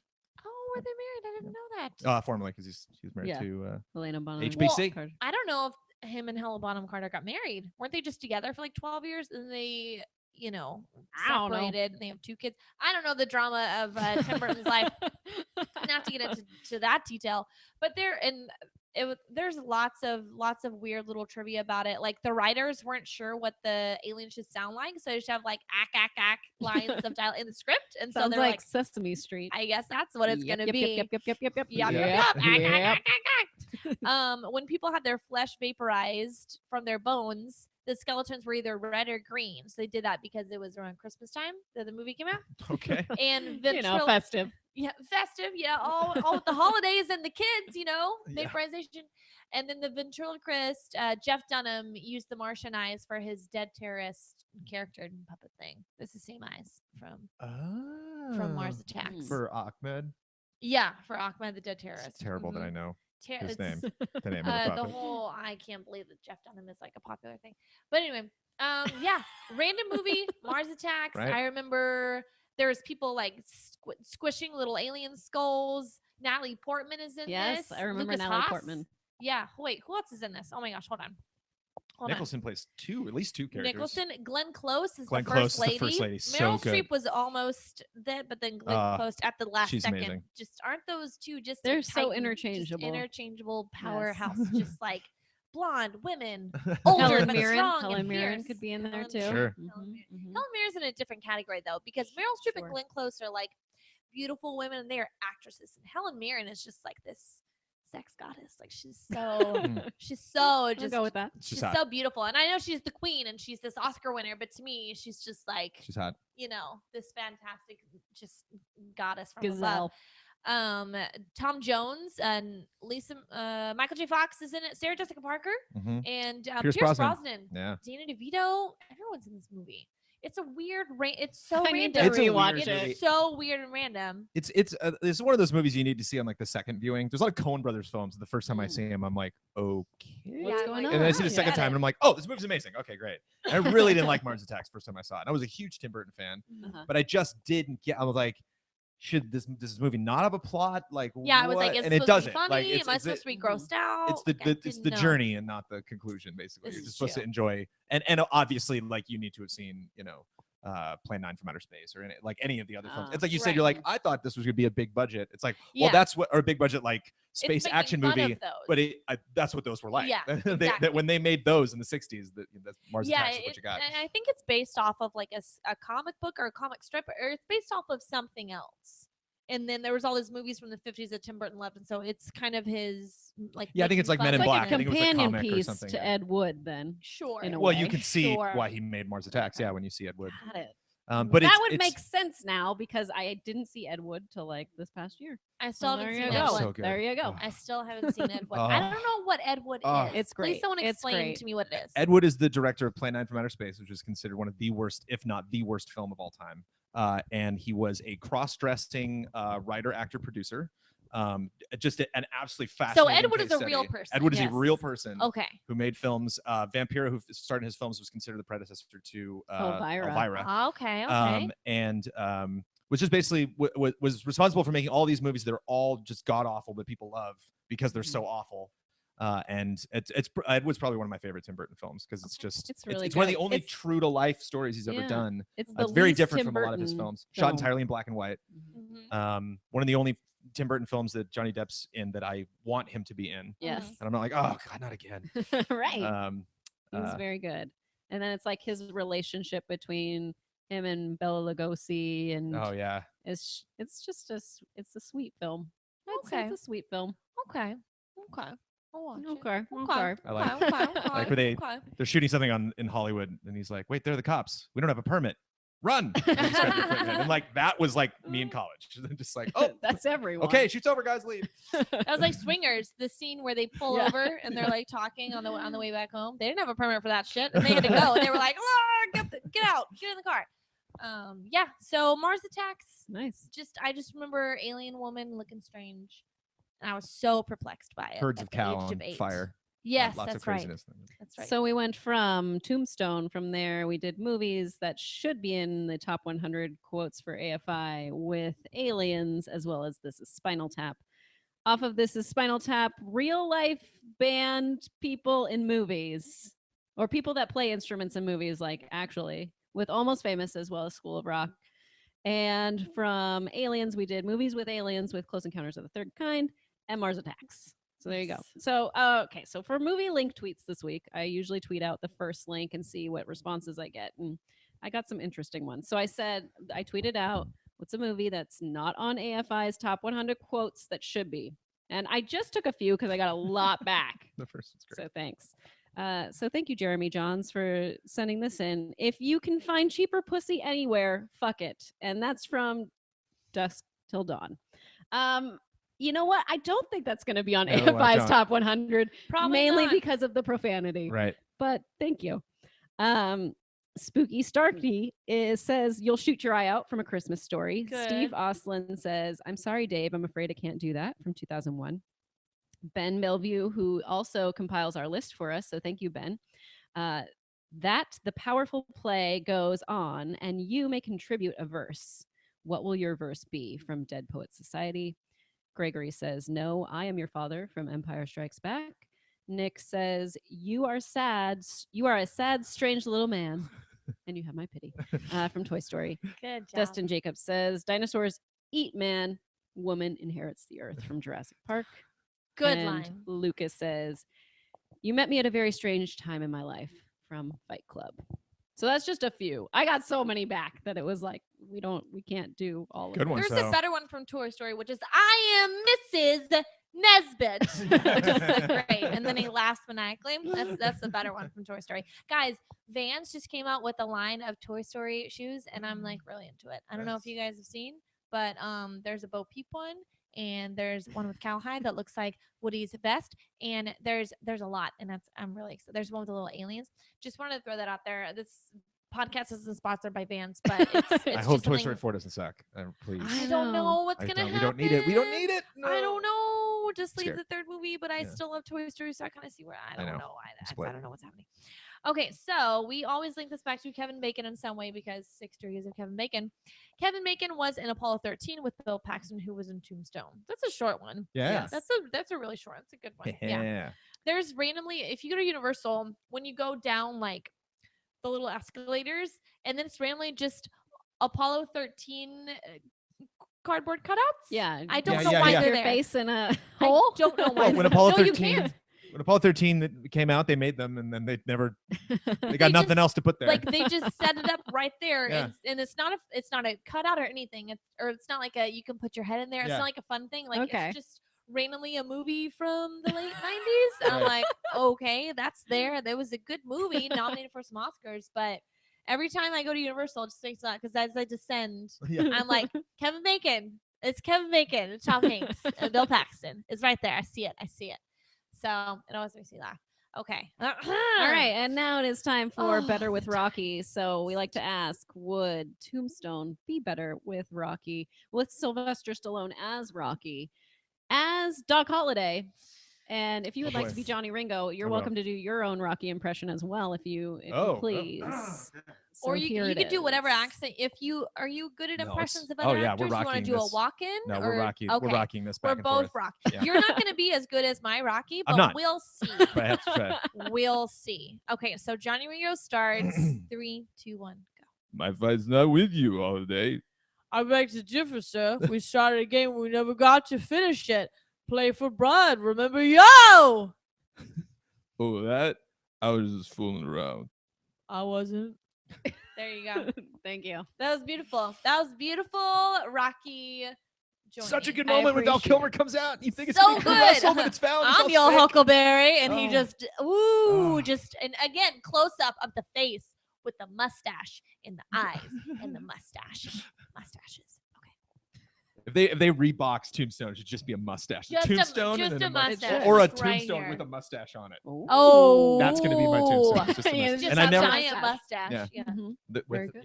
Oh, were they married? I didn't know that. Formerly, because he was married to Helena Bonham HBC. Carter. I don't know if him and Helena Bonham Carter got married. Weren't they just together for like 12 years? And they, I don't know. separated, and they have 2 kids. I don't know the drama of Tim Burton's life. Not to get into that detail, but there's lots of weird little trivia about it. Like the writers weren't sure what the alien should sound like, so they should have like ack lines of dialogue in the script, and so Sounds they're like Sesame Street. I guess that's what it's gonna be. Yep. When people had their flesh vaporized from their bones, the skeletons were either red or green. So they did that because it was around Christmas time that the movie came out. Okay. And festive. Yeah, festive. Yeah, all with the holidays and the kids, Yeah. vaporization. And then the ventriloquist, Jeff Dunham, used the Martian eyes for his dead terrorist character puppet thing. It's the same eyes from Mars Attacks. For Ahmed. Yeah, for Ahmed, the dead terrorist. It's terrible that I know his It's- name. The name of the the puppet. whole I can't believe that Jeff Dunham is like a popular thing. But anyway, yeah, random movie, Mars Attacks. Right. I remember there was people like squishing little alien skulls. Natalie Portman is in Yes, this. I remember Lucas Natalie Haas. Portman. Yeah, wait, who else is in this? Oh my gosh, hold on. Nicholson plays at least two characters. Nicholson, Glenn Close is Glenn the Close first lady. is the first lady. So Meryl good. Streep was almost that, but then Glenn Close at the last she's second. amazing. Just aren't those two just They're a so titan, just interchangeable. interchangeable powerhouse, just like blonde women, older Helen but Mirren. strong Helen and Mirren fierce. could be in there Helen too. Mirren, Sure. Helen Mirren. Mhm. Helen Mirren's in a different category though, because Meryl Streep Sure. and Glenn Close are like beautiful women, and they are actresses, and Helen Mirren is just like this sex goddess. Like she's so she's so I'll just go with that. she's so beautiful, and I know she's the queen and she's this Oscar winner, but to me she's just like She's hot. this fantastic just goddess from above. Gazelle. Tom Jones and Michael J. Fox is in it, Sarah Jessica Parker, Mhm. and Pierce Pierce Brosnan. Brosnan, Yeah. Dana DeVito. Everyone's in this movie. It's a weird it's so I need random. to rewatch weird it. movie. It's so weird and random. It's one of those movies you need to see on like the second viewing. There's a lot of Coen Brothers films. The first time I see him, I'm like, okay. What's going on? And then I see the Yeah. second time, and I'm like, oh, this movie's amazing. Okay, great. And I really didn't like Mars Attacks first time I saw it. I was a huge Tim Burton fan, Uh-huh. but I just didn't get. I was like, should does this movie not have a plot? Like, Yeah, I was like, what? it's and it supposed to doesn't. be funny. Like, Am I supposed to be grossed out? It's Like, I it's the didn't know. journey and not the conclusion. Basically, This you're is just supposed true. to enjoy. And obviously, like you need to have seen, Plan 9 from Outer Space or any of the other films. It's like you said, Right. you're like, I thought this was going to be a big budget. It's like, Yeah. well, that's what, or a big budget like space making action fun movie. of those. But that's what those were like. Yeah, That when they made those in the 60s, that Mars Attacks is what you got. And I think it's based off of like a comic book or a comic strip, or it's based off of something else. And then there was all these movies from the 50s that Tim Burton loved, and so it's kind of his like. Yeah, I think it's like making Men in fun Black. of I it. think it was a Companion comic or piece something, to yeah. Ed Wood then. Sure. in a Well, you way. can see Sure. why he made Mars Attacks. Yeah, when you see Ed Wood. Got it. But that would it's make sense now because I didn't see Ed Wood till like this past year. I still Well, haven't there seen you Ed go. Wood. So good. There you go. I still haven't seen Ed Wood. Oh. I don't know what Ed Wood Oh. is. It's Please great. someone It's explain great. to me what it is. Ed Wood is the director of Plan 9 from Outer Space, which is considered one of the worst, if not the worst, film of all time. And he was a cross-dressing writer, actor, producer. Just an absolutely fascinating. So Ed Wood is case a real study. person. Ed Wood is Yes. a real person Okay. who made films. Vampira, who started his films, was considered the predecessor to Elvira. Elvira. Okay. Okay. And was just basically was responsible for making all these movies that are all just god awful, but people love because they're so awful. And Ed Wood's probably one of my favorite Tim Burton films because it's just It's really it's one of the good. only It's- true to life stories he's ever Yeah. done. It's It's very least different Tim from a lot of his Burton films. Shot film. entirely in black and white. Mhm. One of the only Tim Burton films that Johnny Depp's in that I want him to be in. Yes. And I'm not like, oh God, not again. right. Um, He was uh, very good. and then it's like his relationship between him and Bela Lugosi, and Oh yeah. it's just it's a sweet film. I'd say Okay. it's a sweet film. Okay. I'll watch it. Okay. I like- Okay. like where they- Okay. They're shooting something in Hollywood, and he's like, "Wait, they're the cops. We don't have a permit. Run!" And they start the equipment. And like that was like me in college. Just like, oh, That's everyone. okay, shoot's over, guys, leave. That was like Swingers, the scene where they pull Yeah. over and they're like talking on the way back home. They didn't have a permit for that shit, and they had to go. And they were like, get out, get in the car. Yeah. So Mars Attacks. Nice. I just remember alien woman looking strange, and I was so perplexed by it. Herds at of the cow age on of 8. fire. Yes, Lots of that's right. craziness. That's right. So we went from Tombstone. From there, we did movies that should be in the top 100 quotes for AFI with aliens, as well as This Is Spinal Tap. Off of This Is Spinal Tap, real life band people in movies, or people that play instruments in movies, like actually, with Almost Famous as well as School of Rock. And from Aliens, we did movies with aliens with Close Encounters of the Third Kind and Mars Attacks. So there you go. So, okay. So for movie link tweets this week, I usually tweet out the first link and see what responses I get. And I got some interesting ones. So I tweeted out, what's a movie that's not on AFI's top 100 quotes that should be? And I just took a few because I got a lot back. The first one's great. So thanks. So thank you, Jeremy Johns, for sending this in. If you can find cheaper pussy anywhere, fuck it. And that's from Dusk Till Dawn. You know what? I don't think that's going to be on No, I AFI's don't. top 100, Probably mainly not. because of the profanity. Right. But thank you. Spooky Starkey says, "You'll shoot your eye out" from A Christmas Story. Good. Steve Oslin says, "I'm sorry, Dave. I'm afraid I can't do that," from 2001. Ben Melview, who also compiles our list for us, so thank you, Ben. That the powerful play goes on, and you may contribute a verse. What will your verse be? From Dead Poets Society. Gregory says, "No, I am your father," from Empire Strikes Back. Nick says, "You are sad. You are a sad, strange little man, and you have my pity," from Toy Story. Good job. Dustin Jacobs says, "Dinosaurs eat man. Woman inherits the earth," from Jurassic Park. Good And line. Lucas says, "You met me at a very strange time in my life," from Fight Club. So that's just a few. I got so many back that it was like we can't do all of Good them. one. There's So- a better one from Toy Story, which is "I am Mrs. Nesbit," which is great. And then he laughs maniacally. That's the better one from Toy Story. Guys, Vans just came out with a line of Toy Story shoes, and I'm like really into it. I don't know if you guys have seen, but there's a Bo Peep one, and there's one with cowhide that looks like Woody's vest, and there's a lot, and I'm really excited. There's one with the little aliens. Just wanted to throw that out there. This podcast isn't sponsored by Vans, but it's I hope just Toy something- Story 4 doesn't suck. Please. I don't know what's I gonna don't- happen. We don't need it. We don't need it. I No. don't know. Just leave Scared. the third movie, but I Yeah. still love Toy Story, so I kind of see where I I don't know. know. Split. I don't know what's happening. Okay, so we always link this back to Kevin Bacon in some way because 6 degrees of Kevin Bacon. Kevin Bacon was in Apollo 13 with Bill Paxton, who was in Tombstone. That's a short one. Yeah. That's a really short. That's a good one. Yeah. There's randomly, if you go to Universal, when you go down like the little escalators, and then it's randomly just Apollo 13 cardboard cutouts. Yeah. I don't Yeah, know yeah, why yeah. they're Your there. face in a I hole. don't know why. Well, they're when there. Apollo No, you 13 can't. when Apollo 13 that came out, they made them, and then they never they They got nothing just, else to put there. Like they just set it up right there, Yeah. and it's not a cutout or anything. It's not like you can put your head in there. It's Yeah. not like a fun thing. Like Okay. it's just randomly a movie from the late 90s. And I'm Right. like, okay, that's there. That was a good movie, nominated for some Oscars. But every time I go to Universal, it just takes that because as I descend, Yeah. I'm like, Kevin Bacon. It's Kevin Bacon. It's Tom Hanks. And Bill Paxton. It's right there. I see it. So it always makes me laugh. Okay. All right, and now it is time for Better with Rocky. So we like to ask, would Tombstone be better with Rocky, with Sylvester Stallone as Rocky, as Doc Holliday? And if you would like boy. to be Johnny Ringo, you're Oh, well. welcome to do your own Rocky impression as well, if you Oh, please. Or So you here it could do whatever is. accent. Are you good at No, impressions of it's- oh, other yeah, actors? we're You want to rocking do a this. walk-in? No, or, we're rocking. Okay. We're rocking this back We're and both forth. rock. Yeah. You're not going to be as good as my Rocky, but I'm not. we'll see. But I have to try. We'll see. Okay, so Johnny Ringo starts. 3, 2, 1, go. My fight's not with you all day. I beg to differ, sir. We started a game we never got to finish it. Play for blood. Remember, yo! Oh, that? I was just fooling around. I wasn't. There you go. Thank you. That was beautiful. That was beautiful, Rocky. Joining. Such a good I moment when Val appreciate Kilmer it. comes out. And you think it's So gonna be Kurt good. Russell, but it's Val. And he's I'm all your sick. Huckleberry, and he Oh. just Oh. and again close up of the face with the mustache and the eyes and the mustaches. Okay, If they rebox Tombstone, it should just be a mustache. Just a- Tombstone just and then a mustache, or a like right Tombstone here. with a mustache on it. Oh, That's gonna be my Tombstone. It's just a Yeah, mustache. just And a I never, giant mustache. Yeah. Mhm. Very good.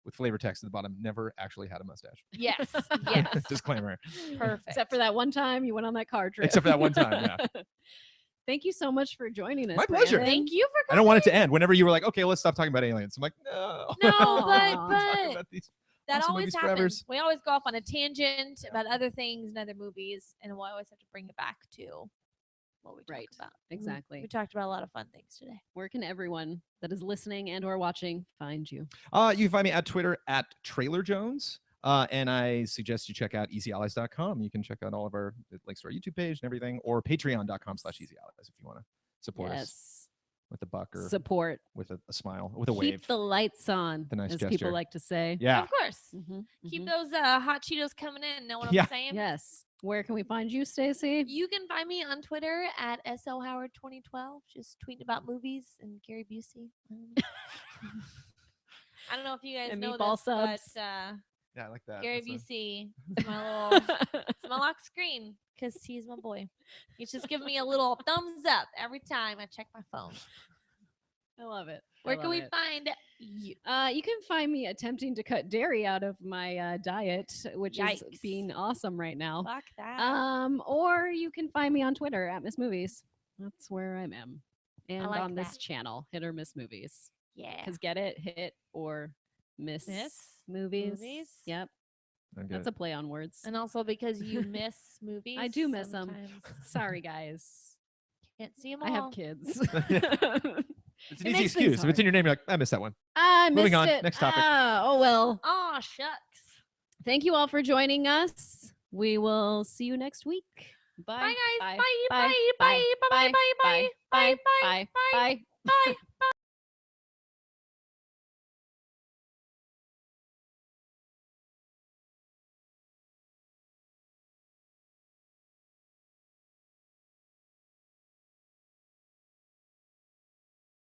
with flavor text at the bottom. Never actually had a mustache. Yes. Yes. Disclaimer. Perfect. Except for that one time you went on that car trip. Except for that one time. Yeah. Thank you so much for joining us. My pleasure. Brandon. Thank you for I coming. don't want it to end. Whenever you were like, okay, let's stop talking about aliens. I'm like, no. No, Aw. Talk but about these that awesome always movies happens. forever. We always go off on a tangent about other things and other movies, and we always have to bring it back to what we Right. talked about. Exactly. We talked about a lot of fun things today. Where can everyone that is listening and or watching find you? You can find me at Twitter at Trailer Jones. And I suggest you check out easyallies.com. You can check out all of our links to our YouTube page and everything, or patreon.com/easyallies if you want to support us Yes. with a buck or Support. with a smile, with a Keep wave. the lights on, The nice as gesture. people like to say. Yeah. Of course. Mhm, Keep mhm. those hot Cheetos coming in. Know what Yeah. I'm saying? Yes. Where can we find you, Stacey? You can find me on Twitter at SOHoward2012. Just tweeting about movies and Gary Busey. I don't know if you guys And know meatball this, subs. but Yeah, I like that. Gary That's Busey is my little it's my lock screen because he's my boy. He's just giving me a little thumbs up every time I check my phone. I love it. Where can we find you? You can find me attempting to cut dairy out of my diet, which is Yikes. being awesome right now. Fuck that. Or you can find me on Twitter at Miss Movies. That's where I am. And like on this that. channel, Hit or Miss Movies. Yeah. Because get it, hit or miss, Miss movies. movies. Yep, I get that's it. a play on words. And also because you miss movies. I do miss them. sometimes. Sorry, guys. Can't see them all. I have kids. It's an It easy makes things excuse. If it's in hard. your name, you're like, I missed that one. I Moving missed on. it. Next topic. Oh well. Oh, shucks. Thank you all for joining us. We will see you next week. Bye. Bye, guys. Bye. Bye. Bye. Bye. Bye. Bye. Bye. Bye. Bye. Bye. Bye. Bye.